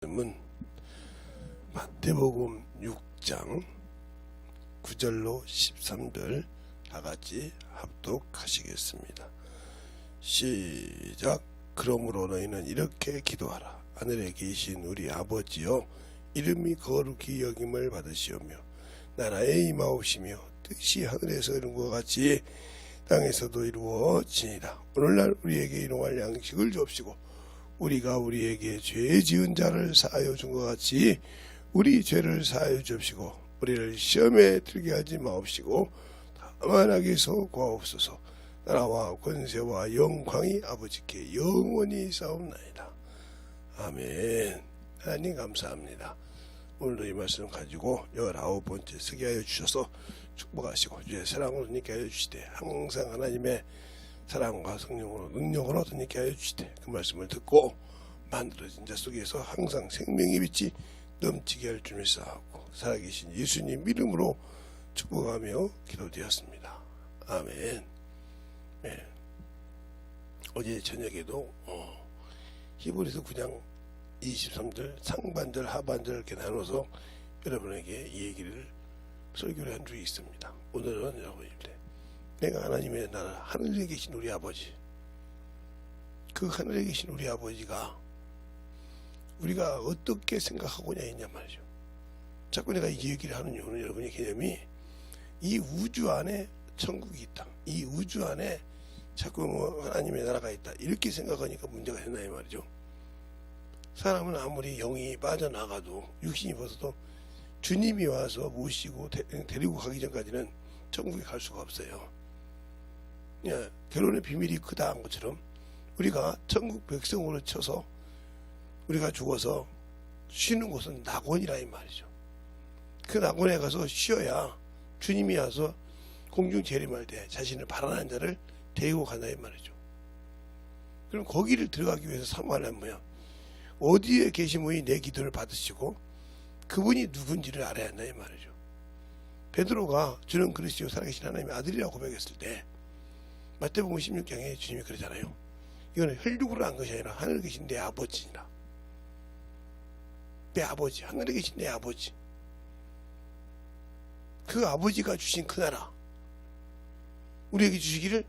말씀은 마태복음 6장 9절로 13절 다같이 합독하시겠습니다. 시작. 그러므로 너희는 이렇게 기도하라. 하늘에 계신 우리 아버지여, 이름이 거룩히 여김을 받으시오며 나라에 임하옵시며 뜻이 하늘에서 이룬 것 같이 땅에서도 이루어지니라. 오늘날 우리에게 일용할 양식을 주옵시고 우리가 우리에게 죄 지은 자를 사하여 준 것 같이 우리 죄를 사하여 주옵시고 우리를 시험에 들게 하지 마옵시고 다만 악에서 구하옵소서. 나라와 권세와 영광이 아버지께 영원히 싸움나이다. 아멘. 하나님 감사합니다. 오늘도 이 말씀 가지고 19번째 쓰게 하여 주셔서 축복하시고 주의 사랑으로 님께 하여 주시되 항상 하나님의 사랑과 성령으로 능력으로 얻게 하여 주시되 그 말씀을 듣고 만들어진 자 속에서 항상 생명의 빛이 넘치게 할 줄 믿사옵고 살아계신 예수님 이름으로 축복하며 기도되었습니다. 아멘. 네. 어제 저녁에도 히브리서 9장 23절 상반절 하반절 이렇게 나눠서 여러분에게 이 얘기를 설교를 한 적이 있습니다. 오늘은 여러분인데 내가 하나님의 나라 하늘에 계신 우리 아버지, 그 하늘에 계신 우리 아버지가 우리가 어떻게 생각하고냐 했냐 말이죠. 자꾸 내가 이 얘기를 하는 이유는 여러분의 개념이 이 우주 안에 천국이 있다, 이 우주 안에 자꾸 하나님의 나라가 있다 이렇게 생각하니까 문제가 된다 이 말이죠. 사람은 아무리 영이 빠져나가도 육신이 벗어도 주님이 와서 모시고 데리고 가기 전까지는 천국에 갈 수가 없어요. 예, 결혼의 비밀이 크다 한 것처럼 우리가 천국 백성으로 쳐서 우리가 죽어서 쉬는 곳은 낙원이라 이 말이죠. 그 낙원에 가서 쉬어야 주님이 와서 공중 재림할 때 자신을 바라는 자를 데리고 간다 이 말이죠. 그럼 거기를 들어가기 위해서 사모하려면 뭐야? 어디에 계신 분이 내 기도를 받으시고 그분이 누군지를 알아야 한다 이 말이죠. 베드로가 주는 그리스도 살아계신 하나님의 아들이라고 고백했을 때 마태복음 16장에 주님이 그러잖아요. 이거는 혈육으로 한 것이 아니라 하늘에 계신 내 아버지니라. 내 아버지, 하늘에 계신 내 아버지, 그 아버지가 주신 그 나라 우리에게 주시기를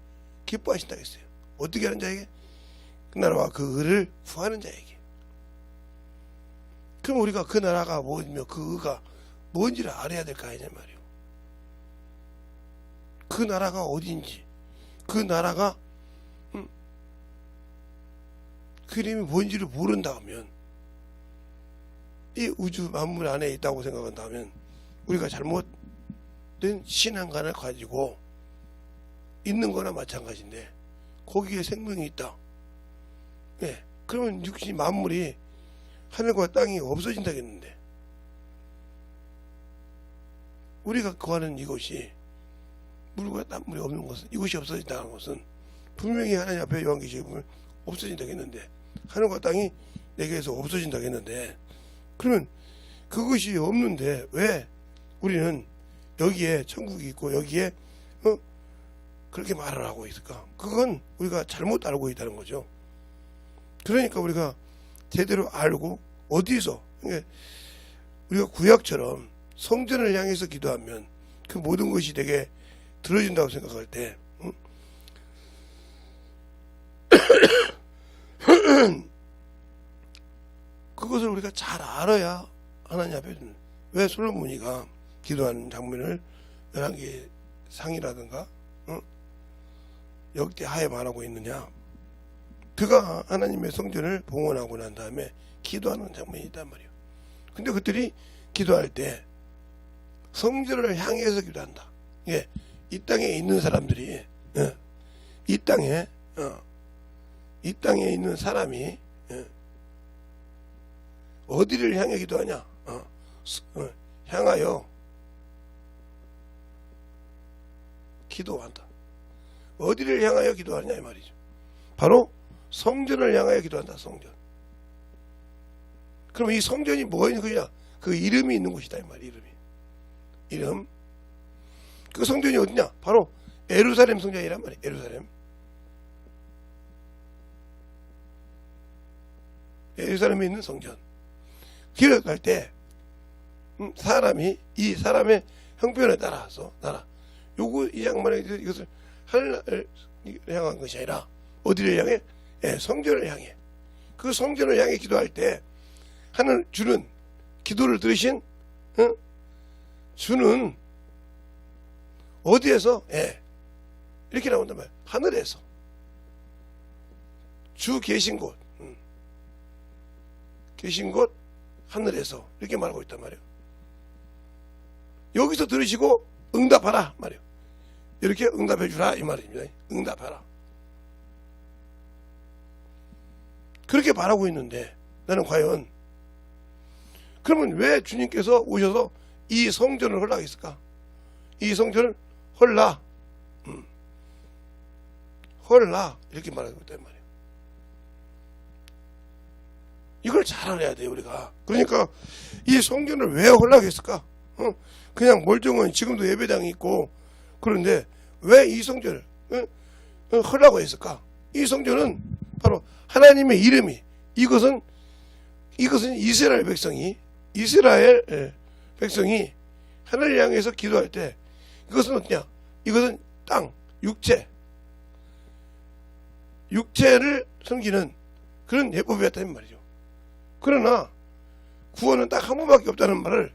기뻐하신다 했어요. 어떻게 하는 자에게? 그 나라와 그 의를 구하는 자에게. 그럼 우리가 그 나라가 뭐며 그 의가 뭔지를 알아야 될 거 아니냐 말이에요. 그 나라가 어딘지, 그 나라가 그 이름이 뭔지를 모른다 하면, 이 우주 만물 안에 있다고 생각한다면 우리가 잘못된 신앙관을 가지고 있는 거나 마찬가지인데 거기에 생명이 있다. 네, 그러면 육신 만물이 하늘과 땅이 없어진다겠는데 우리가 구하는 이것이 물과 땀물이 없는 것은, 이것이 없어진다는 것은 분명히 하나님 앞에 요한계시록에 보면 없어진다겠는데, 하늘과 땅이 내게서 없어진다겠는데, 그러면 그것이 없는데 왜 우리는 여기에 천국이 있고 여기에 그렇게 말을 하고 있을까? 그건 우리가 잘못 알고 있다는 거죠. 그러니까 우리가 제대로 알고 어디서, 그러니까 우리가 구약처럼 성전을 향해서 기도하면 그 모든 것이 되게 들어진다고 생각할 때 그것을 우리가 잘 알아야 하나님 앞에 왜 솔로몬이가 기도하는 장면을 11개 상이라든가 역대하에 말하고 있느냐? 그가 하나님의 성전을 봉헌하고 난 다음에 기도하는 장면이 있단 말이에요. 근데 그들이 기도할 때 성전을 향해서 기도한다. 예, 이 땅에 있는 사람들이, 이 땅에 있는 사람이 어디를 향해 기도하냐? 향하여 기도한다. 어디를 향하여 기도하냐 이 말이죠. 바로 성전을 향하여 기도한다. 성전. 그럼 이 성전이 뭐가 있는 것이냐? 그 이름이 있는 곳이다 이 말이에요. 이름. 그 성전이 어디냐? 바로 예루살렘 성전이란 말이에요. 예루살렘. 예루살렘에 있는 성전. 기록할 때 사람이 이 사람의 형편에 따라서 이 양반에 이것을 하늘을 향한 것이 아니라 어디를 향해? 예, 성전을 향해. 그 성전을 향해 기도할 때 하늘 주는 기도를 들으신 주는 어디에서? 예, 이렇게 나온단 말이에요. 하늘에서. 주 계신 곳, 계신 곳 하늘에서 이렇게 말하고 있단 말이에요. 여기서 들으시고 응답하라 말이에요. 이렇게 응답해 주라 이 말입니다. 응답하라. 그렇게 바라고 있는데 나는 과연 그러면 왜 주님께서 오셔서 이 성전을 헐락했을까? 이 성전을 헐라 이렇게 말하고 있단 말이에요. 이걸 잘 알아야 돼요 우리가. 그러니까 이 성전을 왜 헐락했을까? 그냥 멀쩡한 지금도 예배당이 있고 그런데 왜 이 성전을 헐라고 했을까? 이 성전은 바로 하나님의 이름이 이것은 이스라엘 백성이 하늘을 향해서 기도할 때 이것은 어떠냐? 이것은 땅, 육체를 섬기는 그런 예법이었다는 말이죠. 그러나 구원은 딱 한 번밖에 없다는 말을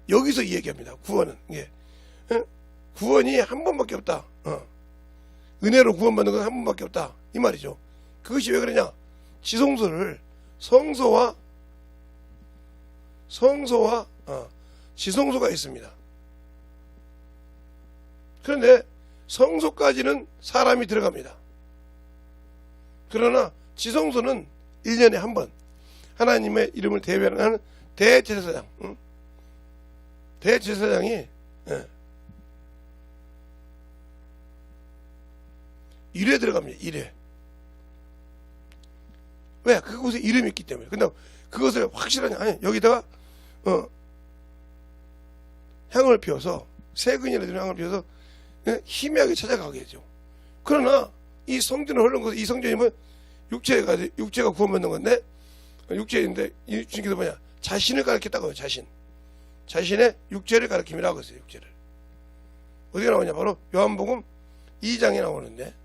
여기서 이야기합니다. 구원은 구원이 한 번밖에 없다. 은혜로 구원받는 건 한 번밖에 없다. 이 말이죠. 그것이 왜 그러냐? 지성소를 성소와 지성소가 있습니다. 그런데 성소까지는 사람이 들어갑니다. 그러나 지성소는 1년에 한 번 하나님의 이름을 대변하는 대제사장 대제사장이 1회 들어갑니다. 1회. 왜? 그곳에 이름이 있기 때문에. 근데 그것을 확실하냐? 아니, 여기다가 향을 피워서 세근이라는 향을 피워서 희미하게 찾아가겠죠. 그러나 이 성전을 흘른 것은 이 성전이면 육체가 구원받는 건데 육체인데 이 주님께서 뭐냐? 자신을 가르쳤다고요. 자신의 육체를 가르침이라고 했어요. 육체를. 어디에 나오냐? 바로 요한복음 2장에 나오는데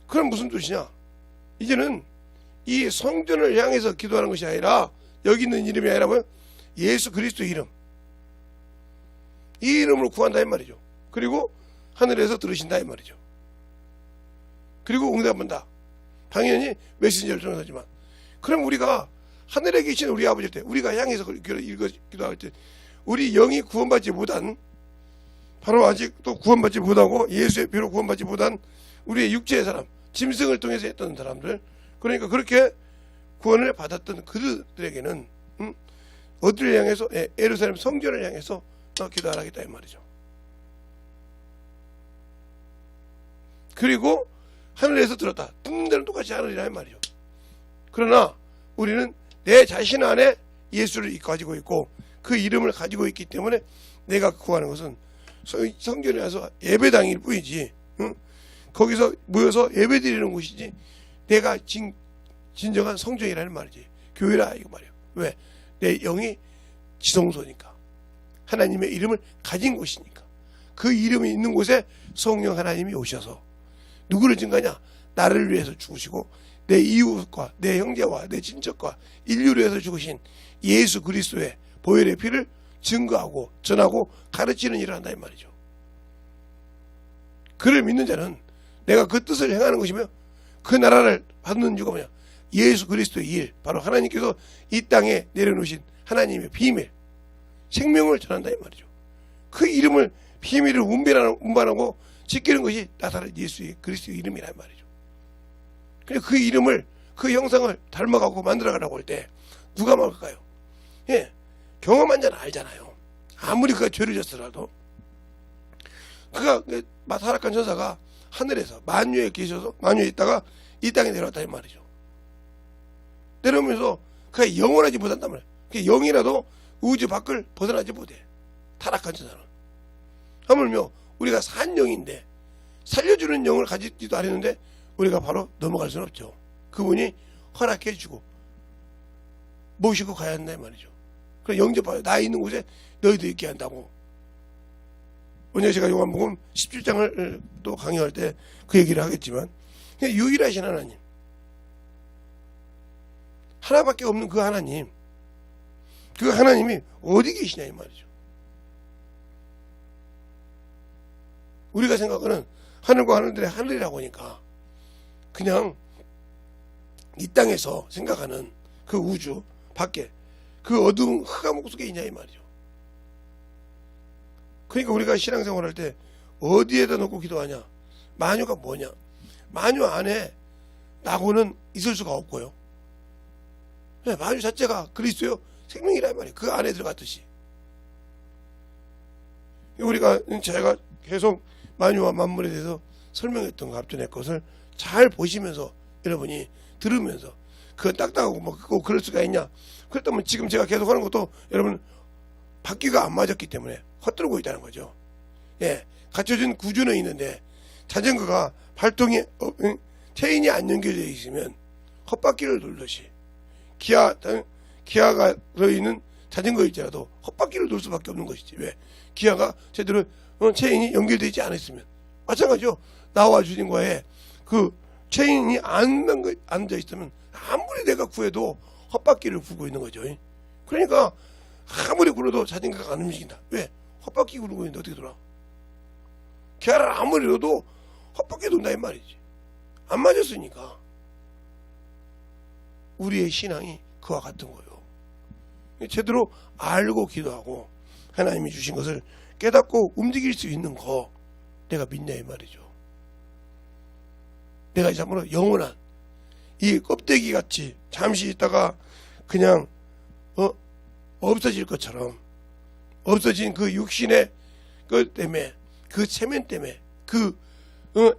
그럼 무슨 뜻이냐? 이제는 이 성전을 향해서 기도하는 것이 아니라 여기 있는 이름이 아니라 뭐야? 예수 그리스도 이름. 이 이름으로 구한다 이 말이죠. 그리고 하늘에서 들으신다 이 말이죠. 그리고 응답한다. 당연히 메신저를 통해서지만 그럼 우리가 하늘에 계신 우리 아버지일 때 우리가 향해서 기도할 때 우리 영이 구원받지 못한 바로 아직도 구원받지 못하고 예수의 피로 구원받지 못한 우리의 육체의 사람 짐승을 통해서 했던 사람들 그러니까 그렇게 구원을 받았던 그들에게는 어디를 향해서 예루살렘 성전을 향해서 기도하라겠다 이 말이죠. 그리고 하늘에서 들었다. 듣는 데는 똑같이 하늘이라 이 말이죠. 그러나 우리는 내 자신 안에 예수를 가지고 있고 그 이름을 가지고 있기 때문에 내가 구하는 것은 성전에 와서 예배당일 뿐이지 거기서 모여서 예배드리는 곳이지 내가 진정한 성전이라는 말이지. 교회라 이거 말이야. 왜? 내 영이 지성소니까 하나님의 이름을 가진 곳이니까 그 이름이 있는 곳에 성령 하나님이 오셔서 누구를 증거하냐? 나를 위해서 죽으시고 내 이웃과 내 형제와 내 친척과 인류를 위해서 죽으신 예수 그리스도의 보혈의 피를 증거하고 전하고 가르치는 일을 한다 이 말이죠. 그를 믿는 자는 내가 그 뜻을 행하는 것이며 그 나라를 받는 이유가 뭐냐? 예수 그리스도의 일, 바로 하나님께서 이 땅에 내려놓으신 하나님의 비밀, 생명을 전한다 이 말이죠. 그 이름을 비밀을 운반하고 지키는 것이 나타난 예수 그리스도의 이름이란 말이죠. 그 이름을 그 형상을 닮아가고 만들어가라고 할 때 누가 말할까요? 경험한 자는 알잖아요. 아무리 그가 죄를 졌더라도 그가 타락한 천사가 하늘에서 만유에 계셔서 만유에 있다가 이 땅에 내려왔다 이 말이죠. 내려오면서 그가 영원하지 못한단 말이에요. 그 영이라도 우주 밖을 벗어나지 못해. 타락한 천사는. 하물며 우리가 산 영인데 살려주는 영을 가지지도 않았는데 우리가 바로 넘어갈 수는 없죠. 그분이 허락해 주고 모시고 가야 한다 이 말이죠. 그래 영접하여 나 있는 곳에 너희도 있게 한다고. 오늘 제가 요한복음 17장을 또 강의할 때 그 얘기를 하겠지만 유일하신 하나님, 하나밖에 없는 그 하나님, 그 하나님이 어디 계시냐 이 말이죠. 우리가 생각하는 하늘과 하늘들의 하늘이라고 하니까 그냥 이 땅에서 생각하는 그 우주 밖에 그 어두운 흑암 속에 있냐 이 말이죠. 그러니까 우리가 신앙생활 할 때 어디에다 놓고 기도하냐? 만유가 뭐냐? 만유 안에 나고는 있을 수가 없고요. 만유 자체가 그리스도요 생명이란 말이에요. 그 안에 들어갔듯이. 우리가 제가 계속 만유와 만물에 대해서 설명했던 거 앞전에 것을 잘 보시면서 여러분이 들으면서 그건 딱딱하고 뭐 그럴 수가 있냐? 그렇다면 지금 제가 계속 하는 것도 여러분 바퀴가 안 맞았기 때문에 헛들고 있다는 거죠. 예, 갖춰진 구조는 있는데 자전거가 발동이 체인이 안 연결되어 있으면 헛바퀴를 돌듯이 기아가 들어있는 자전거일지라도 헛바퀴를 돌 수밖에 없는 것이지. 왜? 기아가 제대로 체인이 연결되어 있지 않았으면. 마찬가지죠. 나와 주님과의 그 체인이 안 앉아 있으면 아무리 내가 구해도 헛바퀴를 굴고 있는 거죠. 그러니까 아무리 굴러도 자전거가 안 움직인다. 왜? 헛바퀴 굴고 있는데 어떻게 돌아? 기아를 아무리 넣어도 헛바퀴 돈다 이 말이지. 안 맞았으니까. 우리의 신앙이 그와 같은 거예요. 제대로 알고 기도하고 하나님이 주신 것을 깨닫고 움직일 수 있는 거 내가 믿냐 이 말이죠. 내가 참으로 영원한 이 껍데기 같이 잠시 있다가 그냥 없어질 것처럼 없어진 그 육신의 것 때문에 그 체면 때문에 그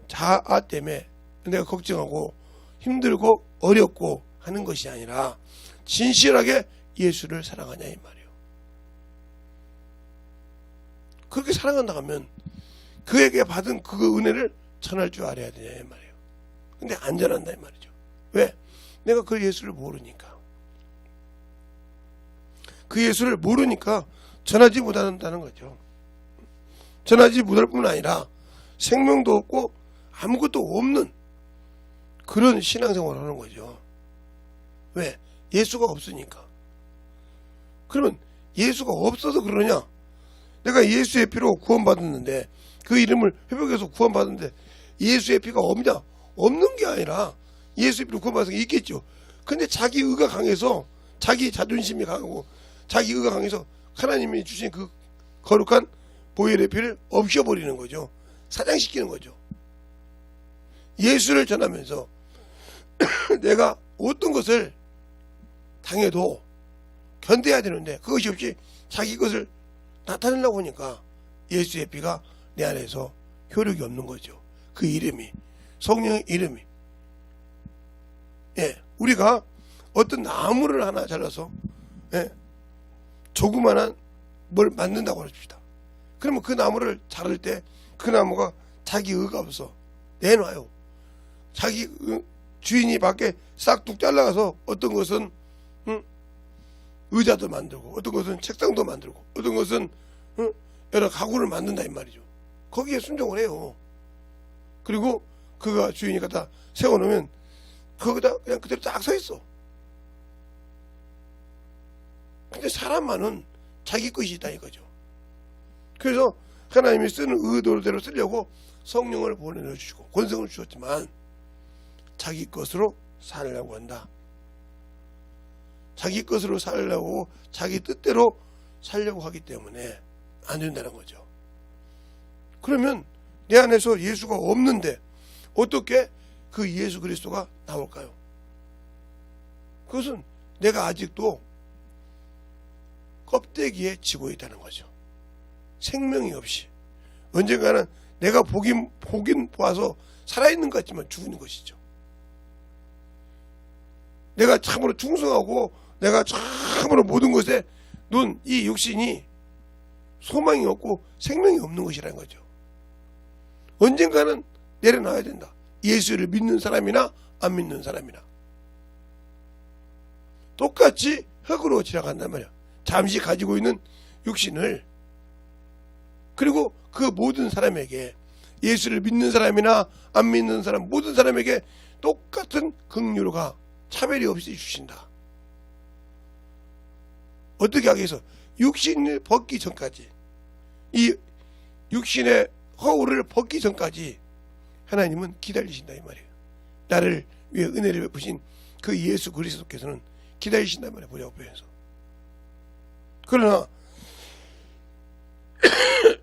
자아 때문에 내가 걱정하고 힘들고 어렵고 하는 것이 아니라 진실하게 예수를 사랑하냐 이 말이에요. 그렇게 사랑한다 하면 그에게 받은 그 은혜를 전할 줄 알아야 되냐 이 말이에요. 근데 안 전한다 이 말이죠. 왜? 내가 그 예수를 모르니까. 그 예수를 모르니까 전하지 못한다는 거죠. 전하지 못할 뿐 아니라 생명도 없고 아무것도 없는 그런 신앙생활을 하는 거죠. 왜? 예수가 없으니까. 그러면 예수가 없어서 그러냐? 내가 예수의 피로 구원받았는데 그 이름을 회복해서 구원받았는데 예수의 피가 없냐? 없는 게 아니라 예수의 피로 구원받아서 있겠죠. 근데 자기 의가 강해서 자기 자존심이 강하고 자기 의가 강해서 하나님이 주신 그 거룩한 보혈의 피를 없애버리는 거죠. 사장시키는 거죠. 예수를 전하면서 내가 어떤 것을 당해도 견뎌야 되는데 그것이 없이 자기 것을 나타내려고 하니까 예수의 피가 내 안에서 효력이 없는 거죠. 그 이름이, 성령의 이름이. 예, 우리가 어떤 나무를 하나 잘라서 조그만한 뭘 만든다고 합시다. 그러면 그 나무를 자를 때 그 나무가 자기 의가 없어 내놔요. 자기 주인이 밖에 싹둑 잘라가서 어떤 것은 의자도 만들고 어떤 것은 책상도 만들고 어떤 것은 여러 가구를 만든다 이 말이죠. 거기에 순종을 해요. 그리고 그가 주인이 갖다 세워놓으면 거기다 그냥 그대로 딱 서 있어. 근데 사람만은 자기 것이 있다 이거죠. 그래서 하나님이 쓰는 의도대로 쓰려고 성령을 보내주시고 권성을 주셨지만 자기 것으로 살려고 한다. 자기 것으로 살려고 자기 뜻대로 살려고 하기 때문에 안 된다는 거죠. 그러면 내 안에서 예수가 없는데 어떻게 그 예수 그리스도가 나올까요? 그것은 내가 아직도 껍데기에 지고 있다는 거죠. 생명이 없이 언젠가는 내가 보긴 봐서 살아있는 것 같지만 죽는 것이죠. 내가 참으로 충성하고 내가 참으로 모든 것에 눈 이 육신이 소망이 없고 생명이 없는 것이라는 거죠. 언젠가는 내려놔야 된다. 예수를 믿는 사람이나 안 믿는 사람이나. 똑같이 흙으로 지나간단 말이야. 잠시 가지고 있는 육신을. 그리고 그 모든 사람에게, 예수를 믿는 사람이나 안 믿는 사람, 모든 사람에게 똑같은 긍휼과 차별이 없이 주신다. 어떻게 하기 위해서? 육신을 벗기 전까지, 이 육신의 허울을 벗기 전까지 하나님은 기다리신다 이 말이에요. 나를 위해 은혜를 베푸신 그 예수 그리스도께서는 기다리신단 말이에요. 보좌우편에서. 그러나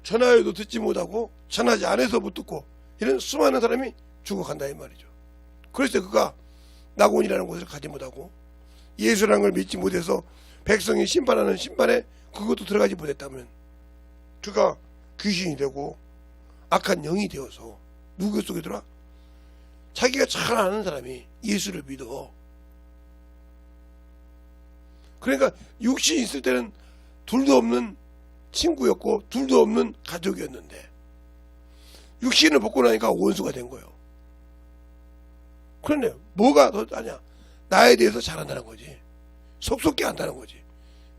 전하여도 듣지 못하고 전하지 않아서 못 듣고 이런 수많은 사람이 죽어간다 이 말이죠. 그래서 그가 낙원이라는 곳을 가지 못하고 예수라는 걸 믿지 못해서 백성이 심판하는 심판에 그것도 들어가지 못했다면 그가 귀신이 되고 악한 영이 되어서 누구 속에 들어와? 자기가 잘 아는 사람이 예수를 믿어. 그러니까 육신이 있을 때는 둘도 없는 친구였고 둘도 없는 가족이었는데 육신을 벗고 나니까 원수가 된 거예요. 그런데 뭐가 더 아냐? 나에 대해서 잘한다는 거지. 속속게 한다는 거지.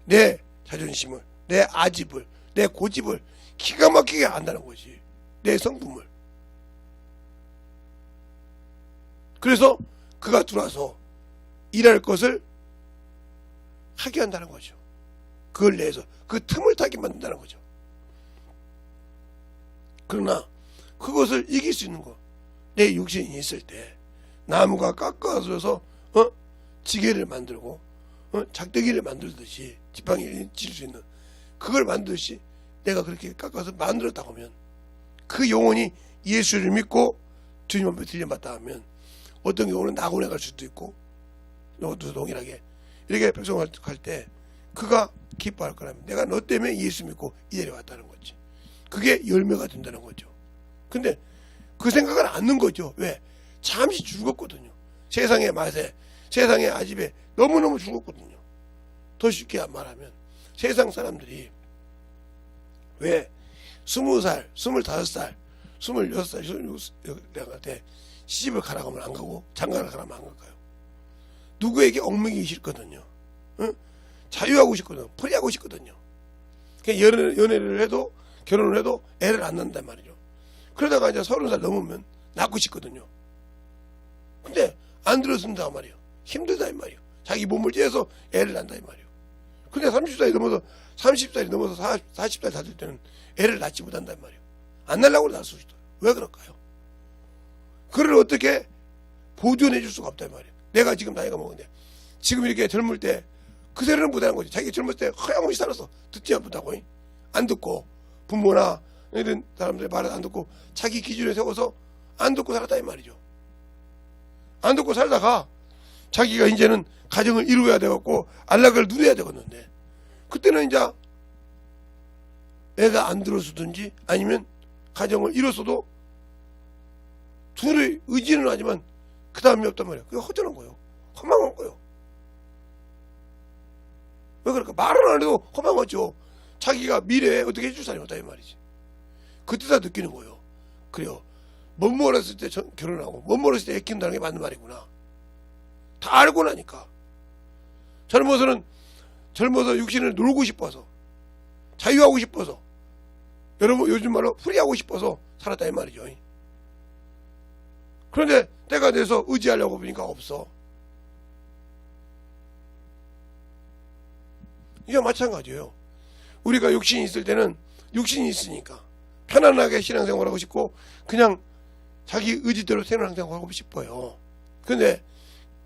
내 자존심을, 내 아집을, 내 고집을 기가 막히게 안다는 거지. 내 성품을. 그래서 그가 들어와서 일할 것을 하게 한다는 거죠. 그걸 내서 그 틈을 타게 만든다는 거죠. 그러나 그것을 이길 수 있는 거, 내 육신이 있을 때 나무가 깎아져서 지게를 만들고 작대기를 만들듯이 지팡이를 칠 수 있는 그걸 만들듯이 내가 그렇게 깎아서 만들었다고 하면 그 영혼이 예수를 믿고 주님 앞에 들려받다 하면 어떤 경우는 낙원에 갈 수도 있고 이것도 동일하게 이렇게 백성을 갈 때 그가 기뻐할 거라면 내가 너 때문에 예수 믿고 이 자리에 왔다는 거지. 그게 열매가 된다는 거죠. 근데 그 생각을 않는 거죠. 왜? 잠시 죽었거든요. 세상의 맛에, 세상의 아집에 너무너무 죽었거든요. 더 쉽게 말하면 세상 사람들이 왜 20살, 25살, 26살, 27살 때 시집을 가라고 하면 안 가고 장가를 가라면 안 갈까요? 누구에게 얽매이기 싫거든요. 응? 자유하고 싶거든요. 프리하고 싶거든요. 연애를 해도 결혼을 해도 애를 안 낳는단 말이죠. 그러다가 이제 30살 넘으면 낳고 싶거든요. 근데 안 들어준다 말이에요. 힘들다 이 말이에요. 자기 몸을 째서 애를 낳는다 이 말이에요. 근데 30살이 넘어서 30살이 넘어서 40살 다 될 때는 애를 낳지 못한단 말이에요. 안 낳으려고 낳을 수 있어요. 왜 그럴까요? 그를 어떻게 보존해 줄 수가 없다 이 말이에요. 내가 지금 나이가 먹은데 지금 이렇게 젊을 때 그대로는 못하는 거지. 자기 젊을 때 허양없이 살았어. 듣지 못하고 안 듣고 부모나 이런 사람들의 말을 안 듣고 자기 기준에 세워서 안 듣고 살았다 이 말이죠. 안 듣고 살다가 자기가 이제는 가정을 이루어야 되겠고 안락을 누려야 되겠는데 그때는 이제 애가 안 들어서든지 아니면 가정을 이뤘어도 둘의 의지는 하지만 그 다음이 없단 말이에요. 그게 허전한 거예요. 허망한 거예요. 왜 그럴까? 말은 안 해도 허망하죠. 자기가 미래에 어떻게 해줄 사람이 없다 이 말이지. 그때 다 느끼는 거예요. 그래요. 멋멀었을 때 결혼하고 멋멀었을 때 애 키운다는 게 맞는 말이구나. 다 알고 나니까. 젊어서 육신을 놀고 싶어서 자유하고 싶어서 여러분 요즘 말로 프리하고 싶어서 살았다 이 말이죠. 그런데 때가 돼서 의지하려고 보니까 없어. 이게 마찬가지예요. 우리가 육신이 있을 때는 육신이 있으니까 편안하게 신앙생활하고 싶고 그냥 자기 의지대로 신앙생활하고 싶어요. 근데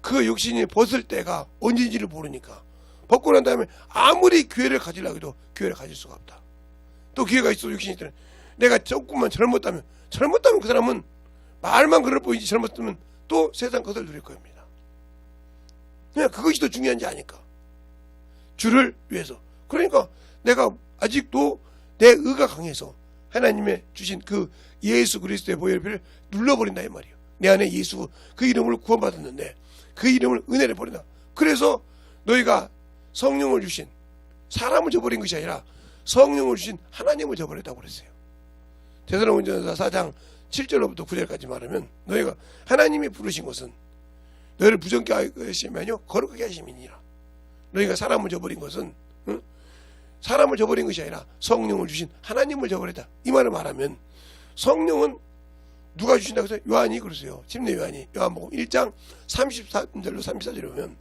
그 육신이 벗을 때가 언제인지를 모르니까 벗고 난 다음에 아무리 기회를 가지려고 해도 기회를 가질 수가 없다. 또 기회가 있어. 육신이 있을 때는 내가 조금만 젊었다면 그 사람은 말만 그럴 뿐이지 젊었으면 또 세상 것을 누릴 겁니다. 그냥 그것이 더 중요한지 아니까. 주를 위해서. 그러니까 내가 아직도 내 의가 강해서 하나님의 주신 그 예수 그리스도의 보혈을 눌러버린다 이 말이에요. 내 안에 예수 그 이름을 구원받았는데 그 이름을 은혜를 버린다. 그래서 너희가 성령을 주신 사람을 저버린 것이 아니라 성령을 주신 하나님을 저버렸다고 그랬어요. 데살로니가전서 4장 7절로부터 9절까지 말하면 너희가 하나님이 부르신 것은 너희를 부정케 하시면요 거룩하게 하심이니라. 너희가 사람을 저버린 것은 사람을 저버린 것이 아니라 성령을 주신 하나님을 저버렸다. 이 말을 말하면 성령은 누가 주신다고 해서 요한이 그러세요. 침례 요한이 요한복음 1장 33절로 34절에 보면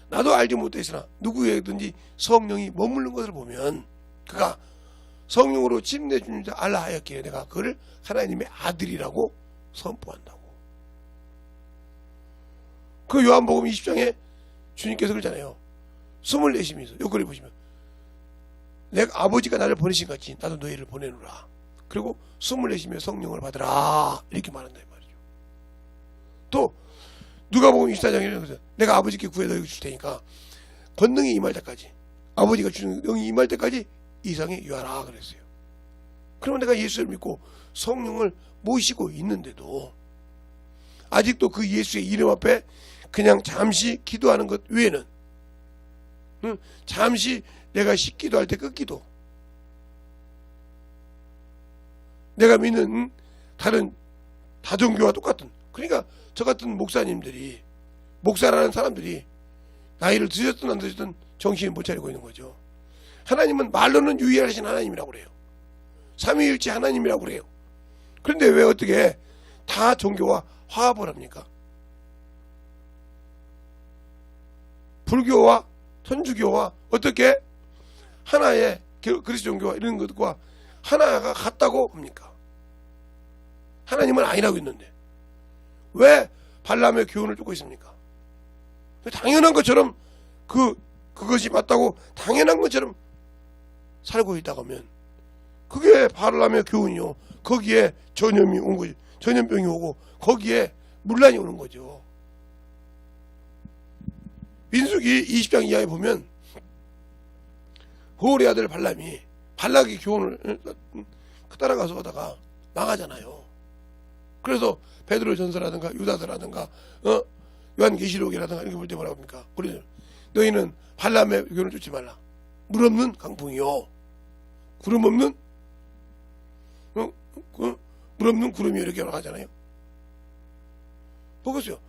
나도 알지 못했으나 누구에게든지 성령이 머무르는 것을 보면 그가 성령으로 침례 주는 자 알라 하였기에 내가 그를 하나님의 아들이라고 선포한다고. 그 요한복음 20장에 주님께서 그러잖아요. 24심에서 여기를 보시면 내가 아버지가 나를 보내신 같이 나도 너희를 보내노라. 그리고 24심에 성령을 받으라 이렇게 말한다 이 말이죠. 또 누가복음 24장에 내가 아버지께 구해 너희에게 줄 테니까 권능이 임할 때까지 아버지가 주는 영이 임할 때까지 이상에 유하라 그랬어요. 그러면 내가 예수를 믿고 성령을 모시고 있는데도 아직도 그 예수의 이름 앞에 그냥 잠시 기도하는 것 외에는 잠시 내가 기도할 때 그 기도 내가 믿는 다른 다종교와 똑같은 그러니까 저 같은 목사님들이 목사라는 사람들이 나이를 드셨든 안 드셨든 정신을 못 차리고 있는 거죠. 하나님은 말로는 유일하신 하나님이라고 그래요. 삼위일체 하나님이라고 그래요. 그런데 왜 어떻게 다 종교와 화합을 합니까? 불교와 천주교와 어떻게 하나의 그리스도 종교와 이런 것과 하나가 같다고 합니까? 하나님은 아니라고 있는데 왜 발람의 교훈을 쫓고 있습니까? 당연한 것처럼 그것이 맞다고 당연한 것처럼 살고 있다고 하면 그게 발람의 교훈이요. 거기에 전염이 온 거죠. 전염병이 오고 거기에 문란이 오는 거죠. 민수기 20장 이하에 보면 호울의 아들 발람이 발락의 교훈을 따라가서 하다가 망하잖아요. 그래서 베드로 전서라든가 유다서라든가 요한계시록이라든가 이렇게 볼 때 뭐라고 합니까? 너희는 발람의 교훈을 쫓지 말라. 물 없는 강풍이요 구름 없는 물 없는 구름이요 이렇게 하잖아요. 보겠어요.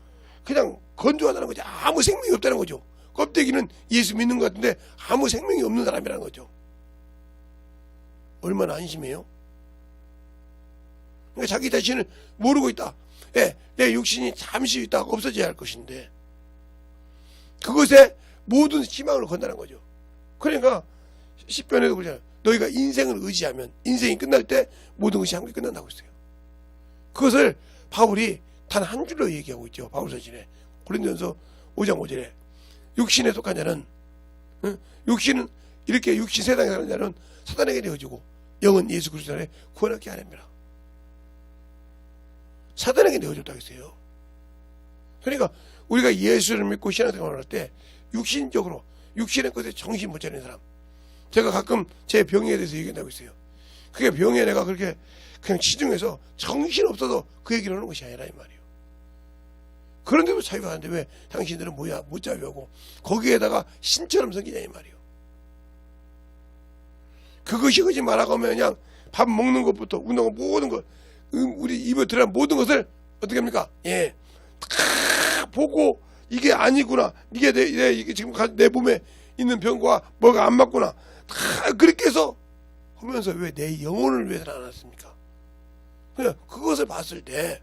그냥 건조하다는 거죠. 아무 생명이 없다는 거죠. 껍데기는 예수 믿는 것 같은데 아무 생명이 없는 사람이라는 거죠. 얼마나 안심해요? 그러니까 자기 자신을 모르고 있다. 예, 내 육신이 잠시 있다가 없어져야 할 것인데 그것에 모든 희망을 건다는 거죠. 그러니까 시편에도 그러잖아요. 너희가 인생을 의지하면 인생이 끝날 때 모든 것이 함께 끝난다고 했어요. 그것을 바울이 단 한 줄로 얘기하고 있죠. 바울서신에 고린도전서 5장 5절에 육신에 속한 자는 육신은 이렇게 육신 세상에 사는 자는 사단에게 내어지고 영은 예수 그리스도 안에 구원하게 하렵니다. 사단에게 내어줬다고 했어요. 그러니까 우리가 예수를 믿고 신앙생활을 할 때 육신적으로 육신의 것에 정신 못 차리는 사람 제가 가끔 제 병에 대해서 얘기한다고 했어요. 그게 병에 내가 그렇게 그냥 치중해서 정신 없어도 그 얘기를 하는 것이 아니라 이 말이에요. 그런데도 자유하는데 왜 당신들은 뭐야 못 자유하고 거기에다가 신처럼 생기냐 이 말이에요. 그것이 그지 말라고 하면 그냥 밥 먹는 것부터 운동하고 모든 것 우리 입에 들어간 모든 것을 어떻게 합니까? 예, 다 보고 이게 아니구나. 이게 지금 내 몸에 있는 병과 뭐가 안 맞구나. 다 그렇게 해서 하면서 왜 내 영혼을 위해서는 안 왔습니까? 그냥 그것을 봤을 때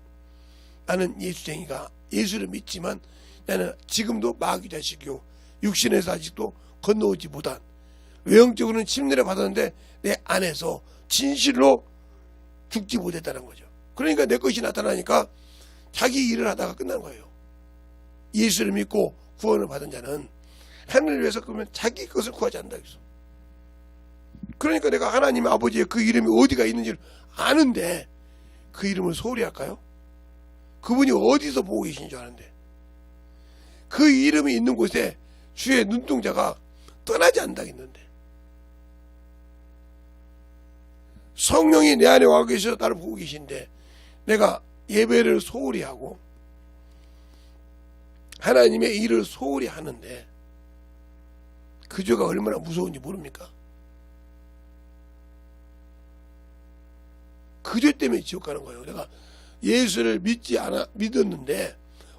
나는 예수쟁이가 예수를 믿지만 나는 지금도 마귀 자식이고 육신에서 아직도 건너오지 못한 외형적으로는 침례를 받았는데 내 안에서 진실로 죽지 못했다는 거죠. 그러니까 내 것이 나타나니까 자기 일을 하다가 끝난 거예요. 예수를 믿고 구원을 받은 자는 하늘을 위해서 그러면 자기 것을 구하지 않는다. 그러니까 내가 하나님 아버지의 그 이름이 어디가 있는지를 아는데 그 이름을 소홀히 할까요? 그분이 어디서 보고 계신 줄 아는데 그 이름이 있는 곳에 주의 눈동자가 떠나지 않는다겠는데 성령이 내 안에 와 계셔서 나를 보고 계신데 내가 예배를 소홀히 하고 하나님의 일을 소홀히 하는데 그 죄가 얼마나 무서운지 모릅니까? 그 죄 때문에 지옥 가는 거예요. 내가 예수를 믿었는데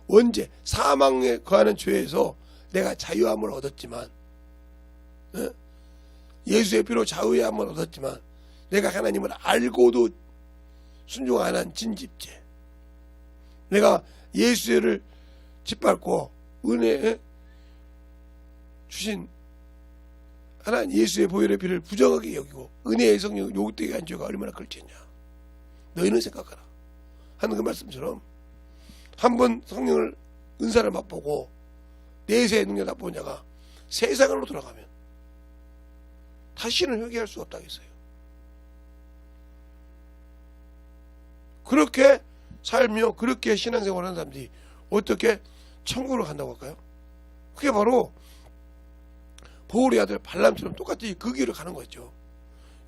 언제 사망에 거하는 죄에서 내가 자유함을 얻었지만, 예수의 피로 자유함을 얻었지만, 내가 하나님을 알고도 순종 안 한 진집죄, 내가 예수를 짓밟고 은혜 주신 하나님 예수의 보혈의 피를 부정하게 여기고 은혜의 성령을 요구되게 한 죄가 얼마나 걸쳤냐. 너희는 생각하라 하는 그 말씀처럼, 한번 성령을 은사를 맛보고 내세의 능력 맛본 자가 세상으로 돌아가면 다시는 회개할 수 없다겠어요. 그렇게 살며 그렇게 신앙생활을 하는 사람들이 어떻게 천국으로 간다고 할까요? 그게 바로 보울의 아들 발람처럼 똑같이 그 길을 가는 거죠.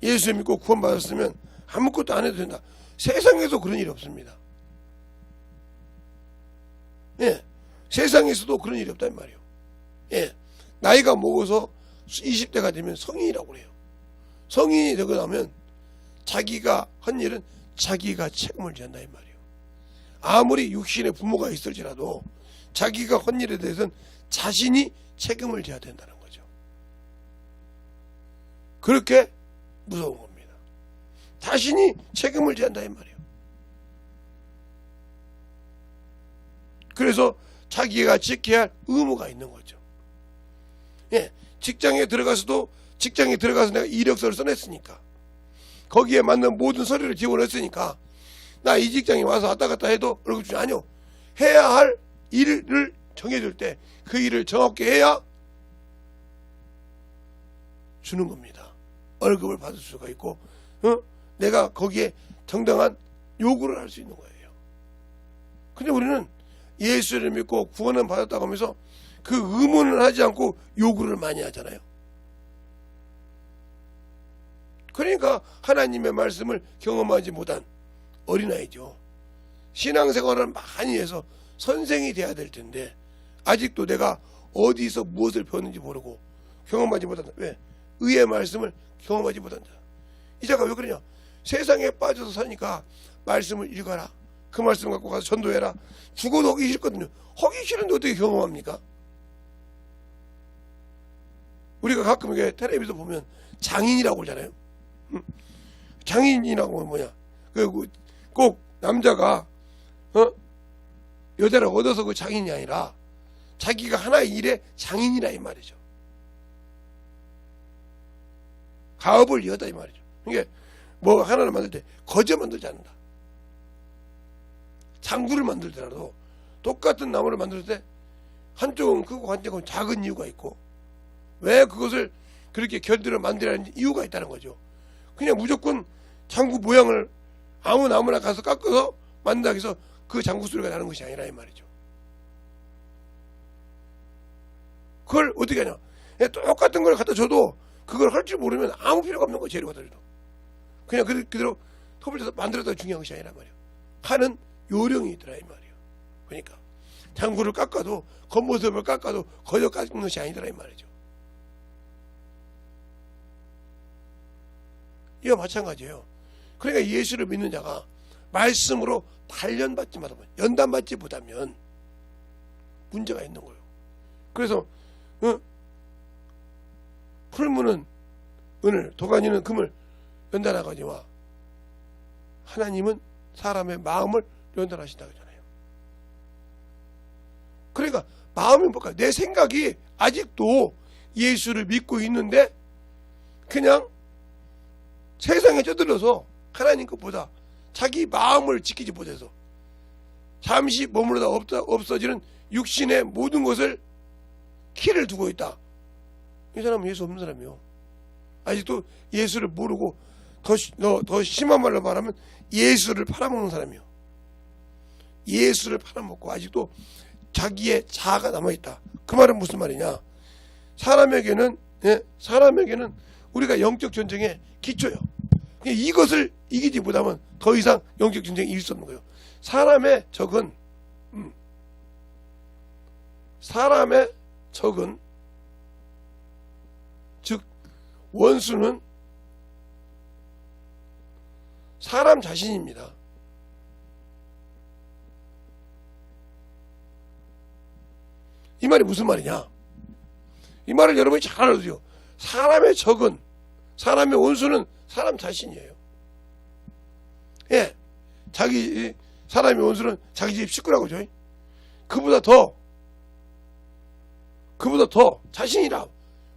예수 믿고 구원받았으면 아무것도 안 해도 된다. 세상에서 그런 일이 없습니다. 예, 세상에서도 그런 일이 없단 말이에요. 예, 나이가 먹어서 20대가 되면 성인이라고 그래요. 성인이 되고 나면 자기가 한 일은 자기가 책임을 져야 한다 이 말이에요. 아무리 육신의 부모가 있을지라도 자기가 한 일에 대해서는 자신이 책임을 져야 된다는 거죠. 그렇게 무서운 겁니다. 자신이 책임을 져야 한다 이 말이에요. 그래서 자기가 지켜야 할 의무가 있는 거죠. 예, 직장에 들어가서 내가 이력서를 써냈으니까, 거기에 맞는 모든 서류를 지원했으니까 나 이 직장에 와서 왔다 갔다 해도 월급 주지. 아니요. 해야 할 일을 정해줄 때 그 일을 정확히 해야 주는 겁니다. 월급을 받을 수가 있고, 내가 거기에 정당한 요구를 할 수 있는 거예요. 근데 우리는 예수를 믿고 구원을 받았다고 하면서 그 의문을 하지 않고 요구를 많이 하잖아요. 그러니까 하나님의 말씀을 경험하지 못한 어린아이죠. 신앙생활을 많이 해서 선생이 돼야 될 텐데 아직도 내가 어디서 무엇을 배웠는지 모르고 경험하지 못한다. 왜? 의의 말씀을 경험하지 못한다. 이 자가 왜 그러냐? 세상에 빠져서 사니까 말씀을 읽어라, 그 말씀 갖고 가서 전도해라. 죽어도 하기 싫거든요. 하기 싫은데 어떻게 경험합니까? 우리가 가끔 이게 텔레비전 보면 장인이라고 그러잖아요. 장인이라고 하면 뭐냐? 꼭 남자가 여자를 얻어서 그 장인이 아니라 자기가 하나의 일에 장인이라 이 말이죠. 가업을 이었다 이 말이죠. 이게 뭐 하나를 만들 때 거저 만들지 않는다. 장구를 만들더라도 똑같은 나무를 만들 때 한쪽은 크고 한쪽은 작은 이유가 있고, 왜 그것을 그렇게 결대로 만들어야 하는지 이유가 있다는 거죠. 그냥 무조건 장구 모양을 아무 나무나 가서 깎아서 만든다고 해서 그 장구 소리가 나는 것이 아니라 이 말이죠. 그걸 어떻게 하냐? 똑같은 걸 갖다 줘도 그걸 할 줄 모르면 아무 필요가 없는 거예요. 재료 갖다 줘도 그냥 그대로 톱을 쳐서 만들었다가 중요한 것이 아니란 말이에요. 하는 요령이 있더라 이 말이에요. 그러니까 장구를 깎아도 겉모습을 깎아도 거저 깎는 것이 아니더라 이 말이죠. 이와 마찬가지예요. 그러니까 예수를 믿는 자가 말씀으로 단련받지 못하면, 연단받지 못하면 문제가 있는 거예요. 그래서 풀무는 은을, 도가니는 금을 연단하거니와 하나님은 사람의 마음을 연단하신다고 하잖아요. 그러니까 마음이 뭘까요? 내 생각이 아직도 예수를 믿고 있는데 그냥 세상에 쩌들러서 하나님 것보다 자기 마음을 지키지 못해서 잠시 머무르다 없어지는 육신의 모든 것을 키를 두고 있다. 이 사람은 예수 없는 사람이요. 아직도 예수를 모르고 더 심한 말로 말하면 예수를 팔아먹는 사람이요. 예수를 팔아먹고 아직도 자기의 자아가 남아있다. 그 말은 무슨 말이냐? 사람에게는 우리가 영적 전쟁의 기초요. 이것을 이기지 못하면 더 이상 영적 전쟁이 이길 수 없는 거예요. 사람의 적은 즉 원수는 사람 자신입니다. 이 말이 무슨 말이냐? 이 말을 여러분이 잘 알아두세요. 사람의 적은, 사람의 원수는 사람 자신이에요. 예, 사람의 원수는 자기 집 식구라고 하죠. 그보다 더 자신이라.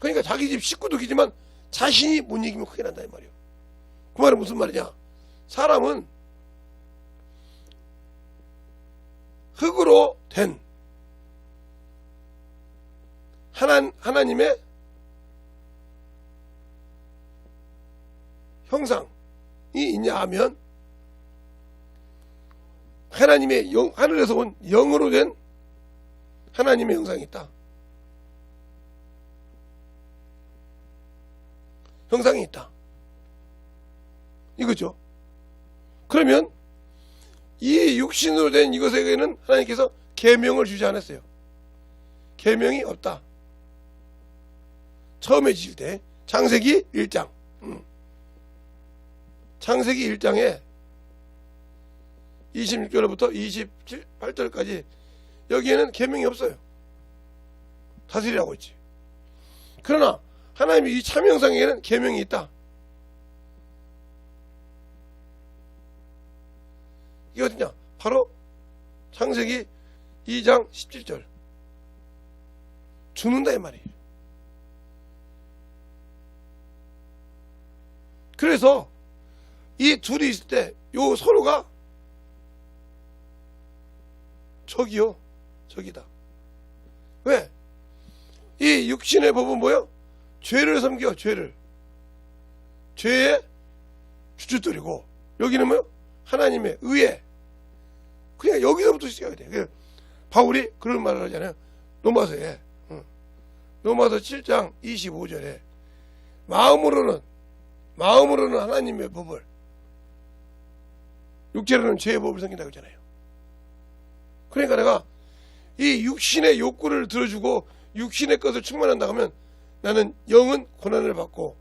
그러니까 자기 집 식구도 이기지만 자신이 못 이기면 크게 난다 이 말이에요. 그 말은 무슨 말이냐? 사람은 흙으로 된 하나님의 형상이 있냐 하면 하나님의 하늘에서 온 영으로 된 하나님의 형상이 있다. 형상이 있다. 이거죠. 그러면 이 육신으로 된 이것에게는 하나님께서 계명을 주지 않았어요. 계명이 없다. 처음에 지을 때 창세기 1장 창세기 1장에 26절부터 28절까지 여기에는 계명이 없어요. 다스리라고 했지. 그러나 하나님이 이 참형상에는 계명이 있다. 이게 어디냐? 바로 창세기 2장 17절. 죽는다 이 말이에요. 그래서 이 둘이 있을 때 요 서로가 적이요. 적이다. 왜? 이 육신의 법은 뭐요? 죄를 섬겨. 죄의 주춧돌이고 여기는 뭐요? 하나님의 의에. 그러니까 여기서부터 시작이 돼. 바울이 그런 말을 하잖아요. 로마서에. 로마서 7장 25절에 마음으로는 하나님의 법을, 육체로는 죄의 법을 섬긴다고 했잖아요. 그러니까 내가 이 육신의 욕구를 들어주고 육신의 것을 충만한다 하면 나는 영은 고난을 받고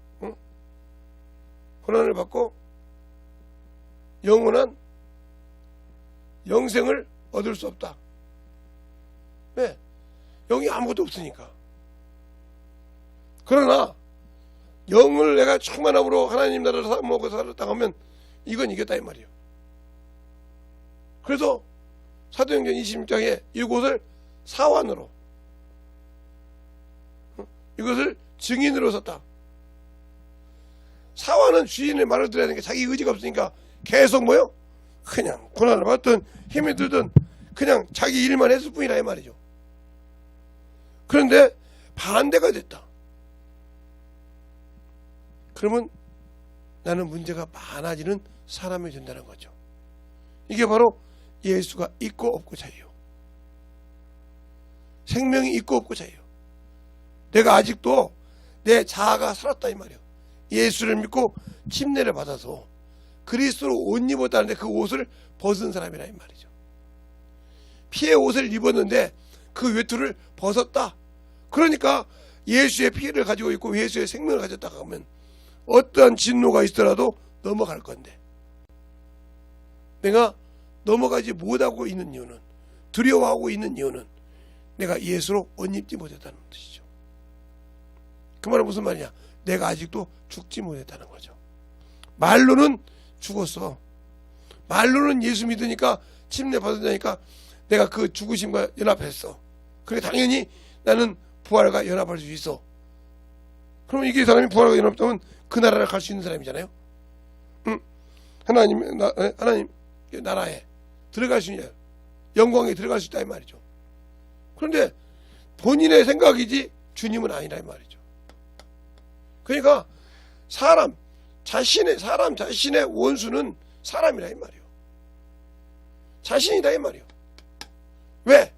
영원한 영생을 얻을 수 없다. 왜? 영이 아무것도 없으니까. 그러나 영을 내가 충만함으로 하나님 나라를 사먹고 살았다 하면 이건 이겼다 이 말이에요. 그래서 사도행전 26장에 이곳을 사환으로, 이것을 증인으로 썼다. 사환은 주인의 말을 들어야 되니까 자기 의지가 없으니까 계속 뭐요? 그냥 고난을 받든 힘이 들든 그냥 자기 일만 했을 뿐이라 이 말이죠. 그런데 반대가 됐다. 그러면 나는 문제가 많아지는 사람이 된다는 거죠. 이게 바로 예수가 있고 없고 차이요. 생명이 있고 없고 차이요. 내가 아직도 내 자아가 살았다 이 말이에요. 예수를 믿고 침례를 받아서 그리스도로 옷 입었다는데 그 옷을 벗은 사람이라 이 말이죠. 피의 옷을 입었는데 그 외투를 벗었다. 그러니까 예수의 피를 가지고 있고 예수의 생명을 가졌다 하면 어떠한 진노가 있더라도 넘어갈 건데, 내가 넘어가지 못하고 있는 이유는, 두려워하고 있는 이유는 내가 예수로 옷 입지 못했다는 뜻이죠. 그 말은 무슨 말이냐? 내가 아직도 죽지 못했다는 거죠. 말로는 죽었어. 말로는 예수 믿으니까 침례 받으니까 내가 그 죽으심과 연합했어. 그러니까 당연히 나는 부활과 연합할 수 있어. 그러면 이게 사람이 부활과 연합하면 그 나라를 갈 수 있는 사람이잖아요. 하나님 나라에 들어갈 수 있냐, 영광에 들어갈 수 있다 이 말이죠. 그런데 본인의 생각이지 주님은 아니라 이 말이죠. 그러니까 사람 자신의 원수는 사람이라 이 말이에요. 자신이다 이 말이에요. 왜?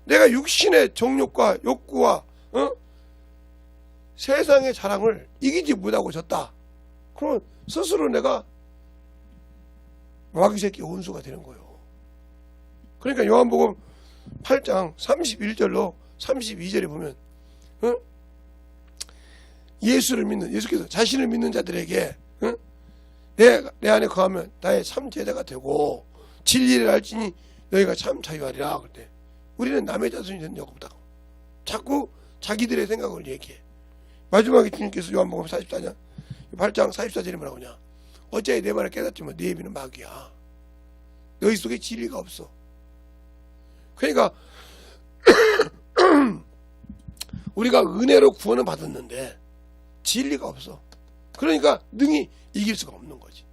내가 육신의 정욕과 욕구와 세상의 자랑을 이기지 못하고 졌다. 그러면 스스로 내가 마귀 새끼 원수가 되는 거예요. 그러니까 요한복음 8장 31절로 32절에 보면 예수께서 자신을 믿는 자들에게 내 안에 거하면 나의 참 제자가 되고 진리를 알지니 너희가 참 자유하리라. 그때 우리는 남의 자손이 된 적 없다. 자꾸 자기들의 생각을 얘기해. 마지막에 주님께서 요한복음 44장 8장 44절에 뭐라고 하냐. 어찌하여 내 말을 깨닫지만 네 입에는 마귀야. 너희 속에 진리가 없어. 그러니까 우리가 은혜로 구원을 받았는데 진리가 없어. 그러니까 능히 이길 수가 없는 거지.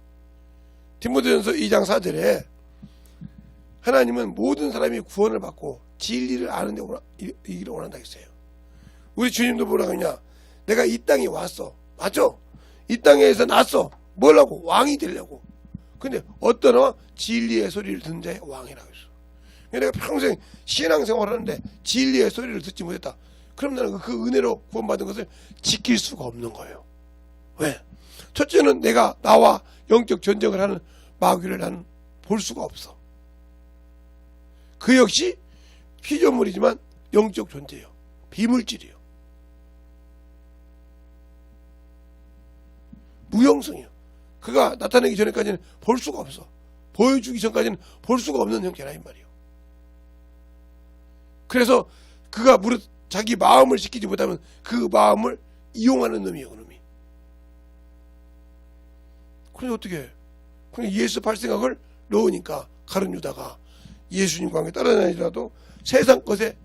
디모데전서 2장 4절에 하나님은 모든 사람이 구원을 받고 진리를 아는 데 이기를 원한다 했어요. 우리 주님도 뭐라고 하냐. 내가 이 땅에 왔어. 맞죠? 이 땅에서 났어. 뭘 하고? 왕이 되려고. 근데 어떤 진리의 소리를 듣는 자의 왕이라고 했어. 내가 평생 신앙생활을 하는데 진리의 소리를 듣지 못했다. 그럼 나는 그 은혜로 구원받은 것을 지킬 수가 없는 거예요. 왜? 첫째는 내가 나와 영적 전쟁을 하는 마귀를 나는 볼 수가 없어. 그 역시 피조물이지만 영적 존재예요. 비물질이에요. 무형성이에요. 그가 나타나기 전에까지는 볼 수가 없어. 보여주기 전까지는 볼 수가 없는 형태라 이 말이에요. 그래서 그가 무릇 자기 마음을 지키지 못하면 그 마음을 이용하는 놈이에요. 그놈이. 그래서 어떻게 해? 그냥 예수 팔 생각을 넣으니까 가룟 유다가 예수님과 함께 따라다니더라도 세상 것에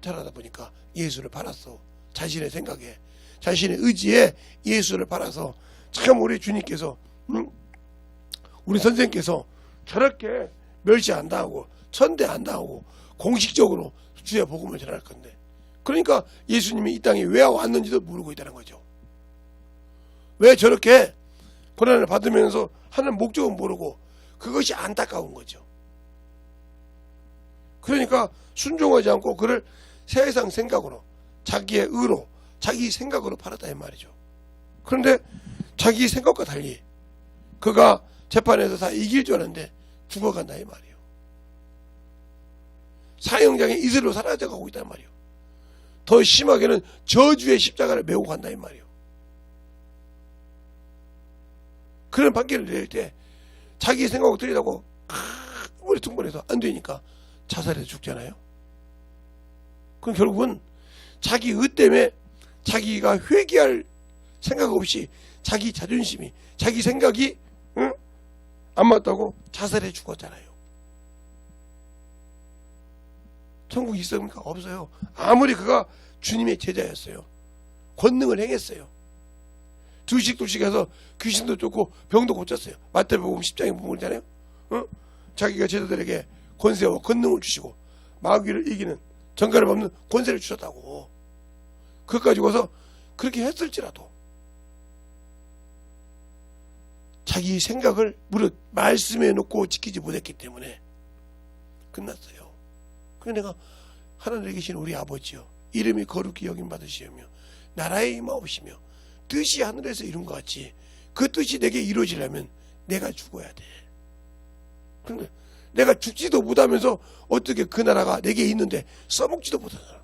자라다 보니까 예수를 팔았어. 자신의 생각에, 자신의 의지에 예수를 팔아서 참 우리 주님께서 우리 선생님께서 저렇게 멸시 안 당하고 천대 안 당하고 공식적으로 주의 복음을 전할 건데, 그러니까 예수님이 이 땅에 왜 왔는지도 모르고 있다는 거죠. 왜 저렇게 고난을 받으면서 하는 목적은 모르고 그것이 안타까운 거죠. 그러니까 순종하지 않고 그를 세상 생각으로, 자기의 의로, 자기 생각으로 팔았다 이 말이죠. 그런데 자기 생각과 달리 그가 재판에서 다 이길 줄 알았는데 죽어간다 이 말이에요. 사형장에 이슬로 사라져가고 있단 말이에요. 더 심하게는 저주의 십자가를 메고 간다 이 말이에요. 그런 판결을 내릴 때 자기 생각을 들이다고 아무리 충분해서 안 되니까 자살해서 죽잖아요. 그럼 결국은 자기 의 때문에 자기가 회개할 생각 없이 자기 자존심이, 자기 생각이 안 맞다고 자살해 죽었잖아요. 천국이 있습니까? 없어요. 아무리 그가 주님의 제자였어요. 권능을 행했어요. 둘씩 해서 귀신도 쫓고 병도 고쳤어요. 마태복음 10장에 보면 있잖아요. 자기가 제자들에게 권세와 권능을 주시고 마귀를 이기는, 전갈을 밟는 권세를 주셨다고. 그것까지 와서 그렇게 했을지라도 자기 생각을 무릇 말씀해 놓고 지키지 못했기 때문에 끝났어요. 그래서 내가 하늘에 계신 우리 아버지여, 이름이 거룩히 여김 받으시오며 나라에 임하옵시며 뜻이 하늘에서 이룬 것 같이 그 뜻이 내게 이루어지려면 내가 죽어야 돼. 그런데 내가 죽지도 못하면서 어떻게 그 나라가 내게 있는데 써먹지도 못하잖아.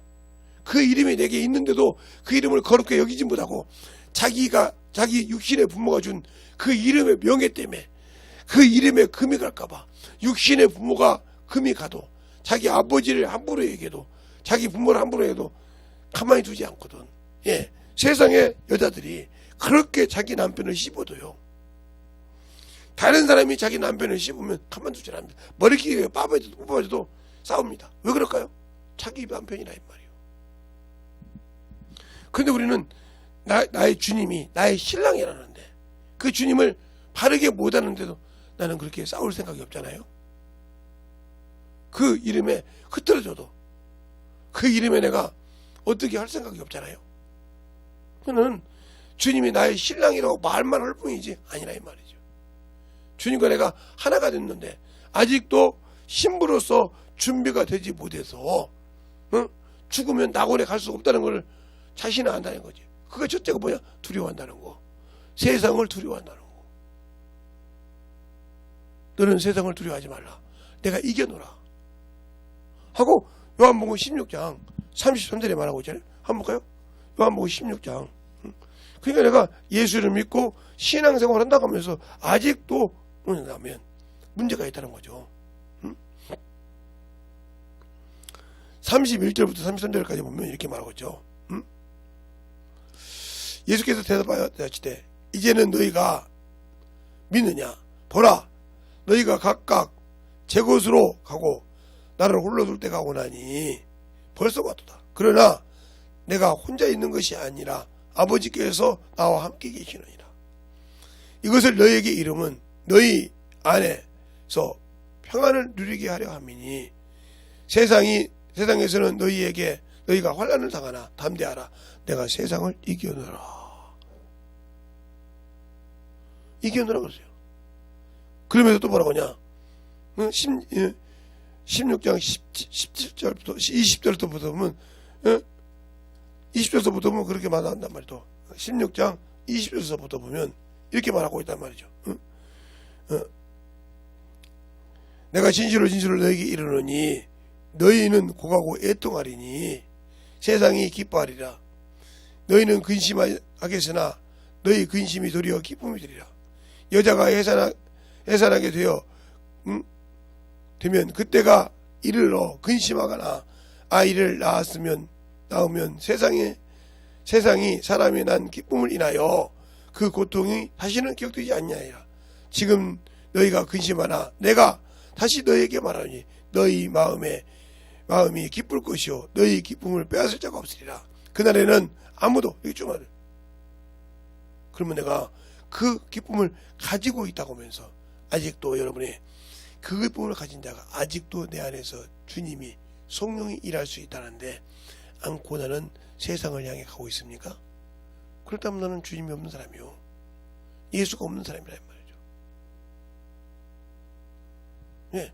그 이름이 내게 있는데도 그 이름을 거룩히 여기지 못하고 자기가 자기 육신의 부모가 준 그 이름의 명예 때문에 그 이름에 금이 갈까봐 육신의 부모가 금이 가도 자기 아버지를 함부로 얘기해도 자기 부모를 함부로 해도 가만히 두지 않거든. 예, 세상의 여자들이 그렇게 자기 남편을 씹어도요, 다른 사람이 자기 남편을 씹으면 가만두지 않습니다. 머리끼리 뽑아줘도 싸웁니다. 왜 그럴까요? 자기 남편이라 이 말이에요. 근데 우리는 나의 주님이 나의 신랑이라는데 그 주님을 바르게 못하는데도 나는 그렇게 싸울 생각이 없잖아요. 그 이름에 흐트러져도 그 이름에 내가 어떻게 할 생각이 없잖아요. 그는 주님이 나의 신랑이라고 말만 할 뿐이지 아니라 이 말이죠. 주님과 내가 하나가 됐는데 아직도 신부로서 준비가 되지 못해서 죽으면 낙원에 갈 수 없다는 걸 자신은 안다는 거지. 그게 첫째가 뭐냐? 두려워한다는 거. 세상을 두려워한다는 거. 너는 세상을 두려워하지 말라. 내가 이겨노라. 하고 요한복음 16장 33절에 말하고 있잖아요. 한번 볼까요? 요한복음 16장. 그러니까 내가 예수를 믿고 신앙생활을 한다고 하면서 아직도 하면 문제가 있다는 거죠. 31절부터 33절까지 보면 이렇게 말하고 있죠. 예수께서 대답하시되 이제는 너희가 믿느냐? 보라, 너희가 각각 제 곳으로 가고 나를 홀로 둘 때가 오나니 벌써 왔도다. 그러나 내가 혼자 있는 것이 아니라 아버지께서 나와 함께 계시느니라. 이것을 너희에게 이름은 너희 안에서 평안을 누리게 하려 함이니 세상에서는 너희가 환난을 당하나 담대하라. 내가 세상을 이겨노라. 이겨노라 그러세요. 그러면서 또 뭐라고 하냐? 16장 17절부터 20절부터 보면 20절부터 보면 그렇게 말한단 말이죠. 16장 20절부터 보면 이렇게 말하고 있단 말이죠. 내가 진실로 너희에게 이르노니 너희는 고가고 애통하리니 세상이 기뻐하리라. 너희는 근심하겠으나 너희 근심이 도리어 기쁨이 되리라. 여자가 해산하게 되면 그때가 이르러 근심하거나 아이를 낳으면 세상이 사람이 난 기쁨을 인하여 그 고통이 다시는 기억되지 않냐이라. 지금 너희가 근심하나 내가 다시 너희에게 말하니 너희 마음이 기쁠 것이요 너희 기쁨을 빼앗을 자가 없으리라. 그날에는 아무도 이게 좀 말해. 그러면 내가 그 기쁨을 가지고 있다고 하면서 아직도 여러분이 그 기쁨을 가진 자가 아직도 내 안에서 주님이 성령이 일할 수 있다는데 않고 나는 세상을 향해 가고 있습니까? 그렇다면 나는 주님이 없는 사람이요 예수가 없는 사람이란 말이죠. 예.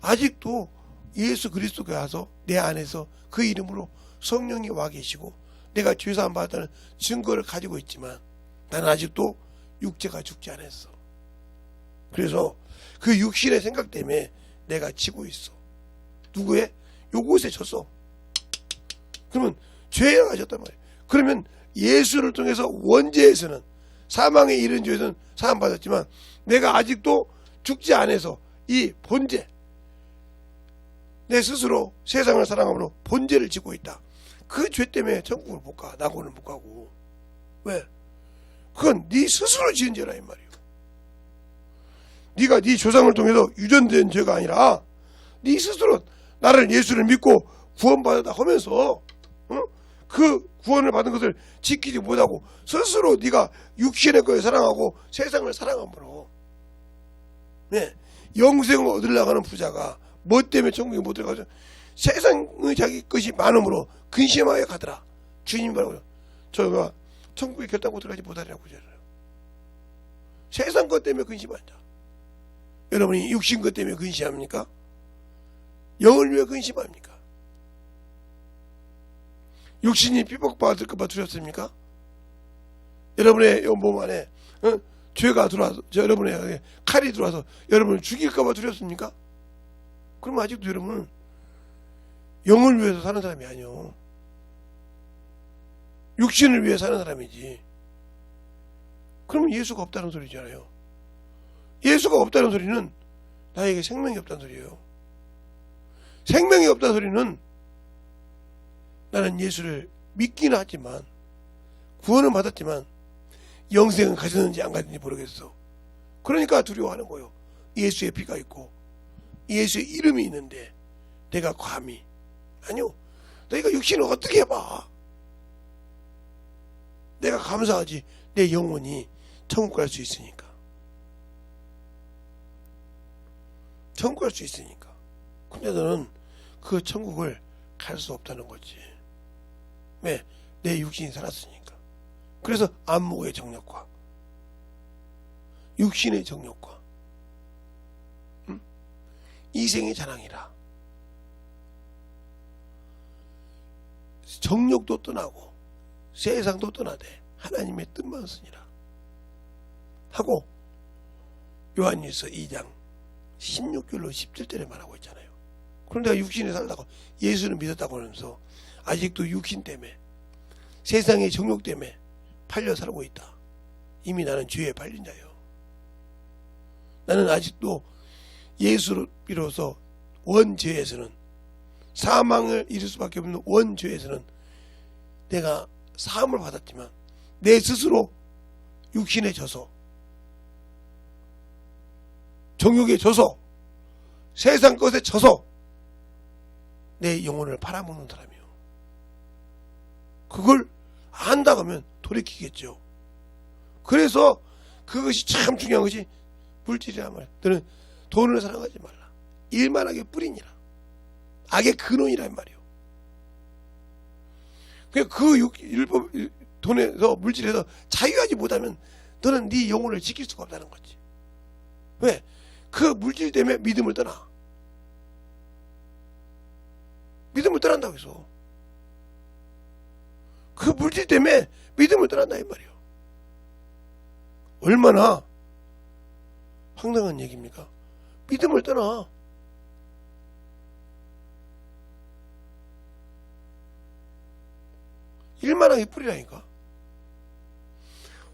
아직도 예수 그리스도께 와서 내 안에서 그 이름으로 성령이 와 계시고 내가 죄사함 받았다는 증거를 가지고 있지만 나는 아직도 육체가 죽지 않았어. 그래서 그 육신의 생각 때문에 내가 지고 있어. 누구의? 요것에 졌어. 그러면 죄에 가졌단 말이에요. 그러면 예수를 통해서 원죄에서는 사망에 이른 죄에서는 사함 받았지만 내가 아직도 죽지 않아서 이 본죄 내 스스로 세상을 사랑함으로 본죄를 지고 있다. 그 죄 때문에 천국을 못 가. 나고는 못 가고. 왜? 그건 네 스스로 지은 죄라 이 말이에요. 네가 네 조상을 통해서 유전된 죄가 아니라 네 스스로 나를 예수를 믿고 구원받았다 하면서 그 구원을 받은 것을 지키지 못하고 스스로 네가 육신의 것을 사랑하고 세상을 사랑함으로 네, 영생을 얻으려고 하는 부자가 뭐 때문에 천국에 못 들어가죠? 세상의 자기 것이 많음으로 근심하여 가더라. 주님 말하고 저가 천국에 결단코 들어가지 못하리라고 그러잖아요. 세상 것 때문에 근심하는 자. 여러분이 육신 것 때문에 근심합니까? 영을 위해 근심합니까? 육신이 핍박받을까봐 두렵습니까? 여러분의 몸 안에 죄가 들어와서 여러분의 칼이 들어와서 여러분을 죽일까봐 두렵습니까? 그러면 아직도 여러분은 영을 위해서 사는 사람이 아니요. 육신을 위해 사는 사람이지. 그러면 예수가 없다는 소리잖아요. 예수가 없다는 소리는 나에게 생명이 없다는 소리예요. 생명이 없다는 소리는 나는 예수를 믿기는 하지만 구원은 받았지만 영생은 가졌는지 안 가졌는지 모르겠어. 그러니까 두려워하는 거예요. 예수의 피가 있고 예수의 이름이 있는데 내가 감히 아니요. 너희가 육신을 어떻게 해봐. 내가 감사하지. 내 영혼이 천국 갈 수 있으니까. 천국 갈 수 있으니까. 근데 너는 그 천국을 갈 수 없다는 거지. 왜? 내 육신이 살았으니까. 그래서 안목의 정력과 육신의 정력과 이생의 자랑이라 정력도 떠나고 세상도 떠나되 하나님의 뜻만 쓰니라 하고 요한일서 2장 16절로 17절에 말하고 있잖아요. 그런데 내가 육신에 살다가 예수를 믿었다고 하면서 아직도 육신 때문에 세상의 정욕 때문에 팔려 살고 있다. 이미 나는 죄에 팔린 자예요. 나는 아직도 예수로서 원죄에서는 사망을 이룰 수밖에 없는 원죄에서는 내가 사함을 받았지만 내 스스로 육신에 져서, 정욕에 져서, 세상 것에 져서 내 영혼을 팔아먹는 사람이요. 그걸 안다 하면 돌이키겠죠. 그래서 그것이 참 중요한 것이 물질이란 말이야. 너는 돈을 사랑하지 말라. 일만 악의 뿌리니라. 악의 근원이란 말이요. 그 율법 돈에서 물질에서 자유하지 못하면 너는 네 영혼을 지킬 수가 없다는 거지. 왜? 그 물질 때문에 믿음을 떠나. 믿음을 떠난다고 해서. 그 물질 때문에 믿음을 떠난다 이 말이요. 얼마나 황당한 얘기입니까? 믿음을 떠나. 일만하게 뿌리라니까.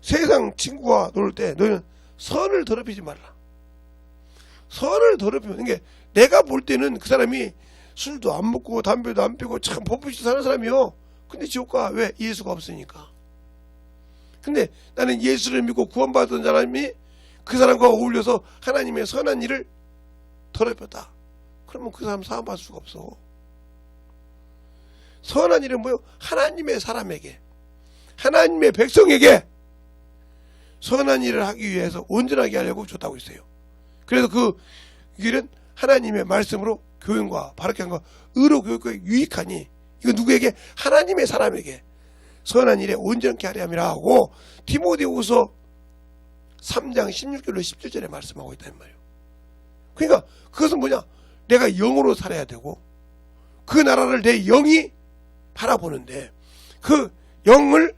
세상 친구와 놀 때 너는 선을 더럽히지 말라. 선을 더럽히면 이게 내가 볼 때는 그 사람이 술도 안 먹고 담배도 안 피고 참 법없이 사는 사람이요. 근데 지옥 가. 왜? 예수가 없으니까. 근데 나는 예수를 믿고 구원받은 사람이 그 사람과 어울려서 하나님의 선한 일을 더럽혔다. 그러면 그 사람 사함받을 수가 없어. 선한 일은 뭐요? 하나님의 사람에게, 하나님의 백성에게 선한 일을 하기 위해서 온전하게 하려고 줬다고 했어요. 그래서 그 길은 하나님의 말씀으로 교훈과 바르게 한과 의로 교육과 유익하니, 이거 누구에게? 하나님의 사람에게 선한 일에 온전케 하려 함이라 하고 디모데후서 3장 16절로 17절에 말씀하고 있단 말이에요. 그러니까 그것은 뭐냐? 내가 영으로 살아야 되고 그 나라를 내 영이 바라보는데 그 영을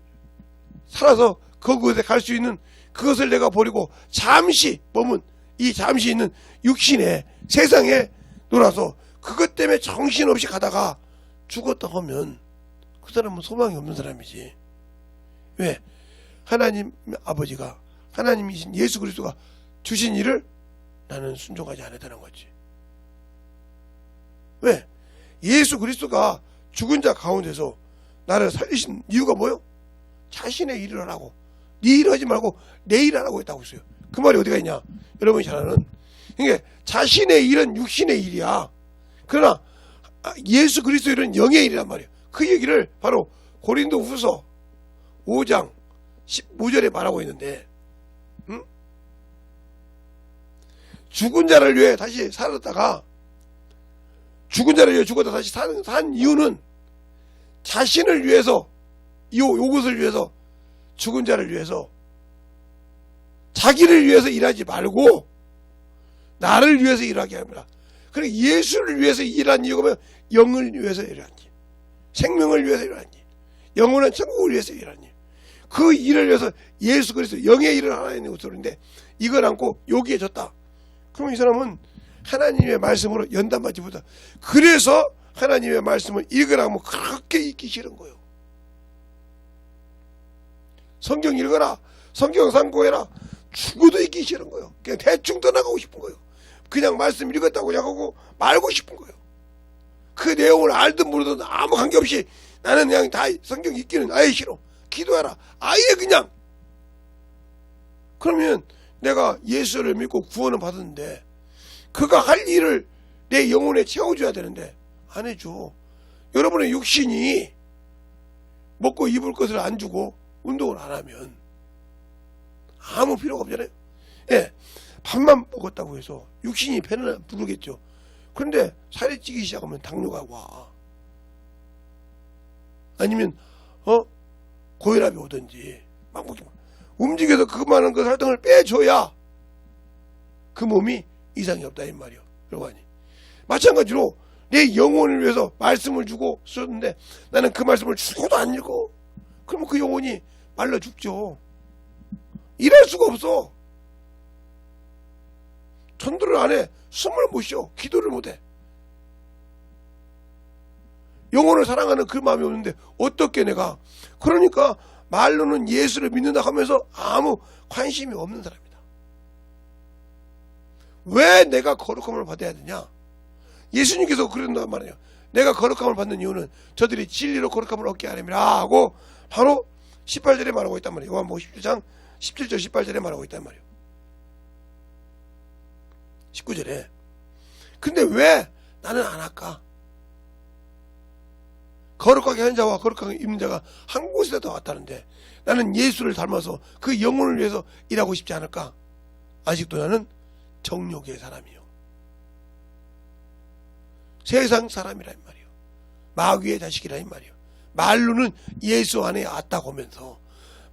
살아서 그곳에 갈 수 있는 그것을 내가 버리고 잠시 머문 이 잠시 있는 육신의 세상에 놀아서 그것 때문에 정신없이 가다가 죽었다 하면 그 사람은 소망이 없는 사람이지. 왜? 하나님 아버지가, 하나님이신 예수 그리스도가 주신 일을 나는 순종하지 않았다는 거지. 왜? 예수 그리스도가 죽은 자 가운데서 나를 살리신 이유가 뭐요? 자신의 일을 하라고. 네 일 하지 말고 내 일 하라고 했다고 했어요. 그 말이 어디가 있냐? 여러분이 잘 아는, 그러니까 자신의 일은 육신의 일이야. 그러나 예수 그리스도의 일은 영의 일이란 말이에요. 그 얘기를 바로 고린도 후서 5장 15절에 말하고 있는데, 죽은 자를 위해 다시 살았다가, 죽은 자를 위해 죽었다 다시 산 이유는 자신을 위해서, 요것을 위해서, 죽은 자를 위해서, 자기를 위해서 일하지 말고 나를 위해서 일하게 합니다. 그러니까 예수를 위해서 일한 이유가 뭐야? 영을 위해서 일하니, 생명을 위해서 일하니, 영원한 천국을 위해서 일하니, 그 일을 위해서 예수 그리스도 영의 일을 하나 있는 것들인데 이걸 안고 여기에 졌다. 그럼 이 사람은 하나님의 말씀으로 연단받지 못한다. 그래서 하나님의 말씀을 읽으라면 그렇게 읽기 싫은 거예요. 성경 읽어라, 성경 상고해라, 죽어도 읽기 싫은 거예요. 그냥 대충 떠나가고 싶은 거예요. 그냥 말씀 읽었다고 그냥 하고 말고 싶은 거예요. 그 내용을 알든 모르든 아무 관계없이 나는 그냥 다 성경 읽기는 아예 싫어. 기도해라. 아예 그냥. 그러면 내가 예수를 믿고 구원을 받았는데 그가 할 일을 내 영혼에 채워줘야 되는데 안 해줘. 여러분의 육신이 먹고 입을 것을 안 주고 운동을 안 하면 아무 필요가 없잖아요. 예, 밥만 먹었다고 해서 육신이 배는 부르겠죠. 그런데 살이 찌기 시작하면 당뇨가 와. 아니면 고혈압이 오든지 막 움직여서 그만한 그 살등을 빼줘야 그 몸이 이상이 없다 이 말이요. 여러분이 마찬가지로 내 영혼을 위해서 말씀을 주고 썼는데 나는 그 말씀을 주고도 안 읽어. 그러면 그 영혼이 말라 죽죠. 일할 수가 없어. 전도를 안 해. 숨을 못 쉬어. 기도를 못 해. 영혼을 사랑하는 그 마음이 없는데 어떻게 내가. 그러니까 말로는 예수를 믿는다 하면서 아무 관심이 없는 사람이다. 왜 내가 거룩함을 받아야 되냐? 예수님께서 그런단 말이에요. 내가 거룩함을 받는 이유는 저들이 진리로 거룩함을 얻게 하려니라 하고 바로 18절에 말하고 있단 말이에요. 요한복음 17장 17절 18절에 말하고 있단 말이에요. 19절에. 근데 왜 나는 안 할까? 거룩하게 한 자와 거룩하게 입는 자가 한 곳에 다 왔다는데 나는 예수를 닮아서 그 영혼을 위해서 일하고 싶지 않을까? 아직도 나는 정욕의 사람이요. 세상 사람이라 이 말이요. 마귀의 자식이라 이 말이요. 말로는 예수 안에 왔다고 하면서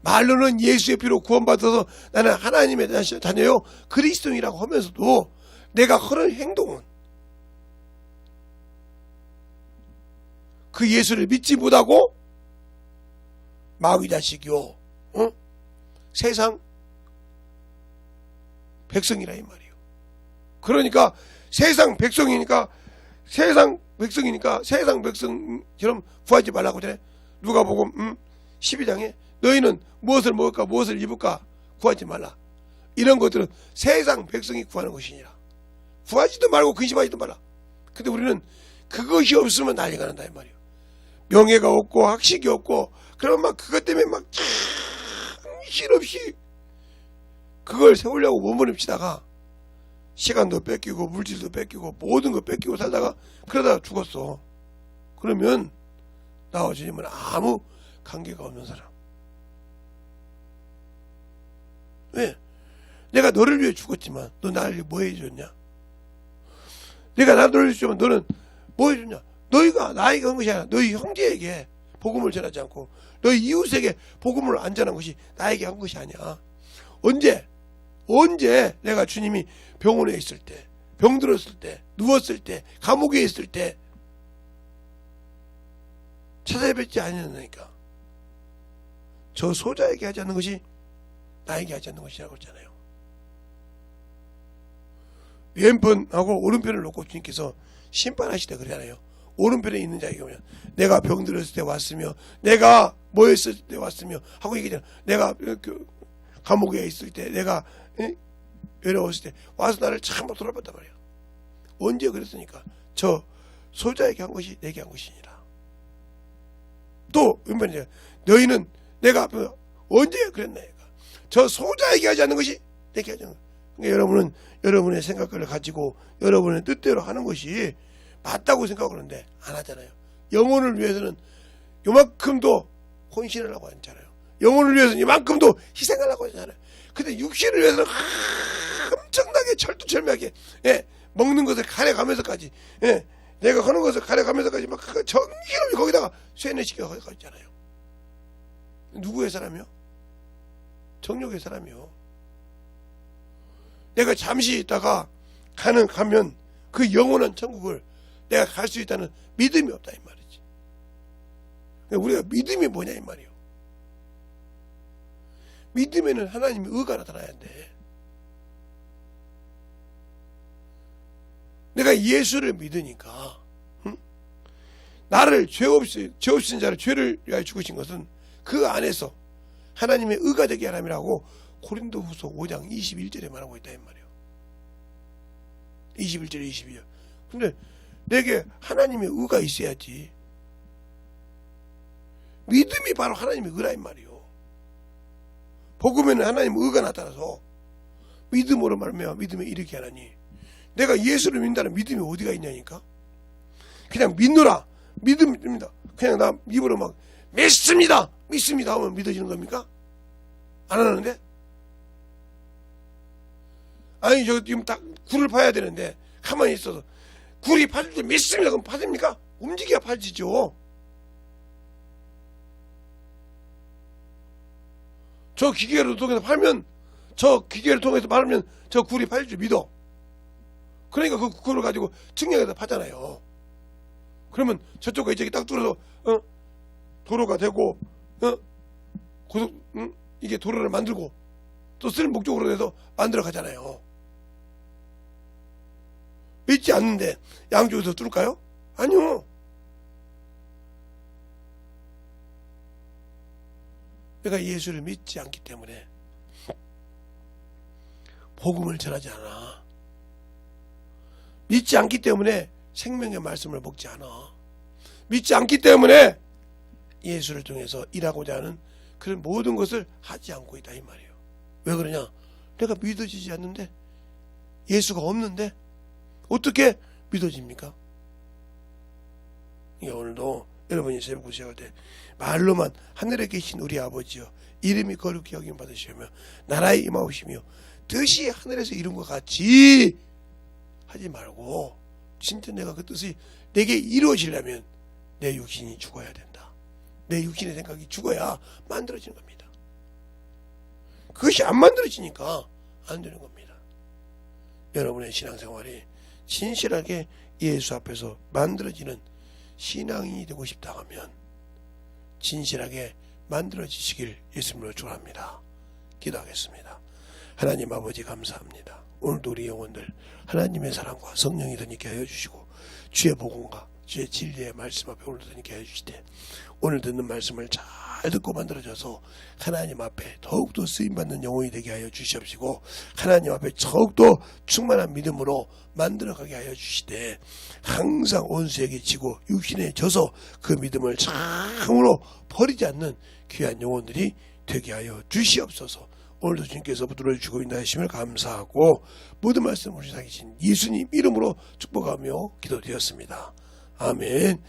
말로는 예수의 피로 구원받아서 나는 하나님의 자녀요 그리스도인이라고 하면서도 내가 하는 행동은 그 예수를 믿지 못하고 마귀 자식이요 세상 백성이라 이 말이요. 그러니까 세상 백성이니까 세상 백성처럼 구하지 말라고 그러잖아요. 누가복음 12장에 너희는 무엇을 먹을까 무엇을 입을까 구하지 말라. 이런 것들은 세상 백성이 구하는 것이니라. 구하지도 말고 근심하지도 말라. 근데 우리는 그것이 없으면 난리가 난다 이 말이에요. 명예가 없고 학식이 없고 그러면 막 그것 때문에 막 정신없이 그걸 세우려고 몸부림치다가 시간도 뺏기고 물질도 뺏기고 모든 거 뺏기고 살다가 그러다가 죽었어. 그러면 나와 주님은 아무 관계가 없는 사람. 왜? 내가 너를 위해 죽었지만 너 나를 위해 뭐 해줬냐? 내가 너를 위해 주면 너는 뭐 해줬냐? 너희가 나에게 한 것이 아니라 너희 형제에게 복음을 전하지 않고 너희 이웃에게 복음을 안 전한 것이 나에게 한 것이 아니야. 언제 내가 주님이 병원에 있을 때, 병들었을 때, 누웠을 때, 감옥에 있을 때 찾아뵙지 않았으니까 저 소자에게 하지 않는 것이 나에게 하지 않는 것이라고 했잖아요. 왼편하고 오른편을 놓고 주님께서 심판하실 때 그러잖아요. 오른편에 있는 자에게 오면 내가 병들었을 때 왔으며 내가 뭐 했을 때 왔으며 하고 얘기하잖아. 내가 감옥에 있을 때 내가 외로웠을 때 와서 나를 참 돌아봤단 말이야. 언제 그랬으니까 저 소자에게 한 것이 내게 한 것이니라. 또 왼편에 너희는 내가 언제 그랬나 저 소자에게 하지 않는 것이 내게 하지 않는 것이야. 그러니까 여러분은 여러분의 생각을 가지고 여러분의 뜻대로 하는 것이 맞다고 생각하는데 안 하잖아요. 영혼을 위해서는 요만큼도 헌신을 하고 하잖아요. 영혼을 위해서는 이만큼도 희생하려고 하잖아요. 근데 육신을 위해서는 엄청나게 철두철미하게 먹는 것을 가려가면서까지 내가 하는 것을 가려가면서까지 막 정신없이 거기다가 쇠뇌시켜 가지고 있잖아요. 누구의 사람이요? 정욕의 사람이요. 내가 잠시 있다가 가면 그 영원한 천국을 내가 갈 수 있다는 믿음이 없다 이 말이지. 우리가 믿음이 뭐냐 이 말이요. 믿음에는 하나님의 의가 나타나야 돼. 내가 예수를 믿으니까 나를 죄 없인 자를 죄를 위하여 죽으신 것은 그 안에서 하나님의 의가 되게 하람이라고 고린도후서 5장 21절에 말하고 있다 이 말이에요. 21절에 22절. 근데 내게 하나님의 의가 있어야지. 믿음이 바로 하나님의 의라 이 말이에요. 복음에는 하나님의 의가 나타나서 믿음으로 말하면 믿음에 이르게 하나니 내가 예수를 믿는다는 믿음이 어디가 있냐니까. 그냥 믿노라 믿음입니다. 그냥 나 입으로 막 믿습니다 하면 믿어지는 겁니까? 안 하는데? 아니 저 지금 딱 굴을 파야 되는데 가만히 있어서 굴이 파질 때 믿습니다 그럼 파집니까? 움직여야 파지죠. 저 기계를 통해서 팔면 저 굴이 팔릴 줄 믿어. 그러니까 그 굴을 가지고 측량해서 파잖아요. 그러면 저쪽과 이쪽이 딱 뚫어서 도로가 되고 이게 도로를 만들고 또 쓸 목적으로 해서 만들어 가잖아요. 믿지 않는데 양쪽에서 뚫을까요? 아니요. 내가 예수를 믿지 않기 때문에 복음을 전하지 않아. 믿지 않기 때문에 생명의 말씀을 먹지 않아. 믿지 않기 때문에 예수를 통해서 일하고자 하는 그런 모든 것을 하지 않고 있다 이 말이에요. 왜 그러냐? 내가 믿어지지 않는데, 예수가 없는데 어떻게 믿어집니까? 오늘도 여러분이 새벽 시작할 때 말로만 하늘에 계신 우리 아버지여 이름이 거룩히 여김 받으시며 나라의 임하옵시며 뜻이 하늘에서 이룬 것 같이 하지 말고, 진짜 내가 그 뜻이 내게 이루어지려면 내 육신이 죽어야 된다. 내 육신의 생각이 죽어야 만들어지는 겁니다. 그것이 안 만들어지니까 안 되는 겁니다. 여러분의 신앙생활이 진실하게 예수 앞에서 만들어지는 신앙이 되고 싶다 하면 진실하게 만들어지시길 예수님으로 축원합니다. 기도하겠습니다. 하나님 아버지 감사합니다. 오늘도 우리 영혼들 하나님의 사랑과 성령이 더니게 하여 주시고, 주의 복음과 주의 진리의 말씀 앞에 오늘도 더니게 하여 주시되, 오늘 듣는 말씀을 잘 듣고 만들어져서 하나님 앞에 더욱더 쓰임받는 영혼이 되게 하여 주시옵시고, 하나님 앞에 더욱더 충만한 믿음으로 만들어가게 하여 주시되, 항상 원수에게 지고 육신에 져서 그 믿음을 참으로 버리지 않는 귀한 영혼들이 되게 하여 주시옵소서. 오늘도 주님께서 붙들어 주시고 인도하심을 감사하고, 모든 말씀 우리 사기신 예수님 이름으로 축복하며 기도드렸습니다. 아멘.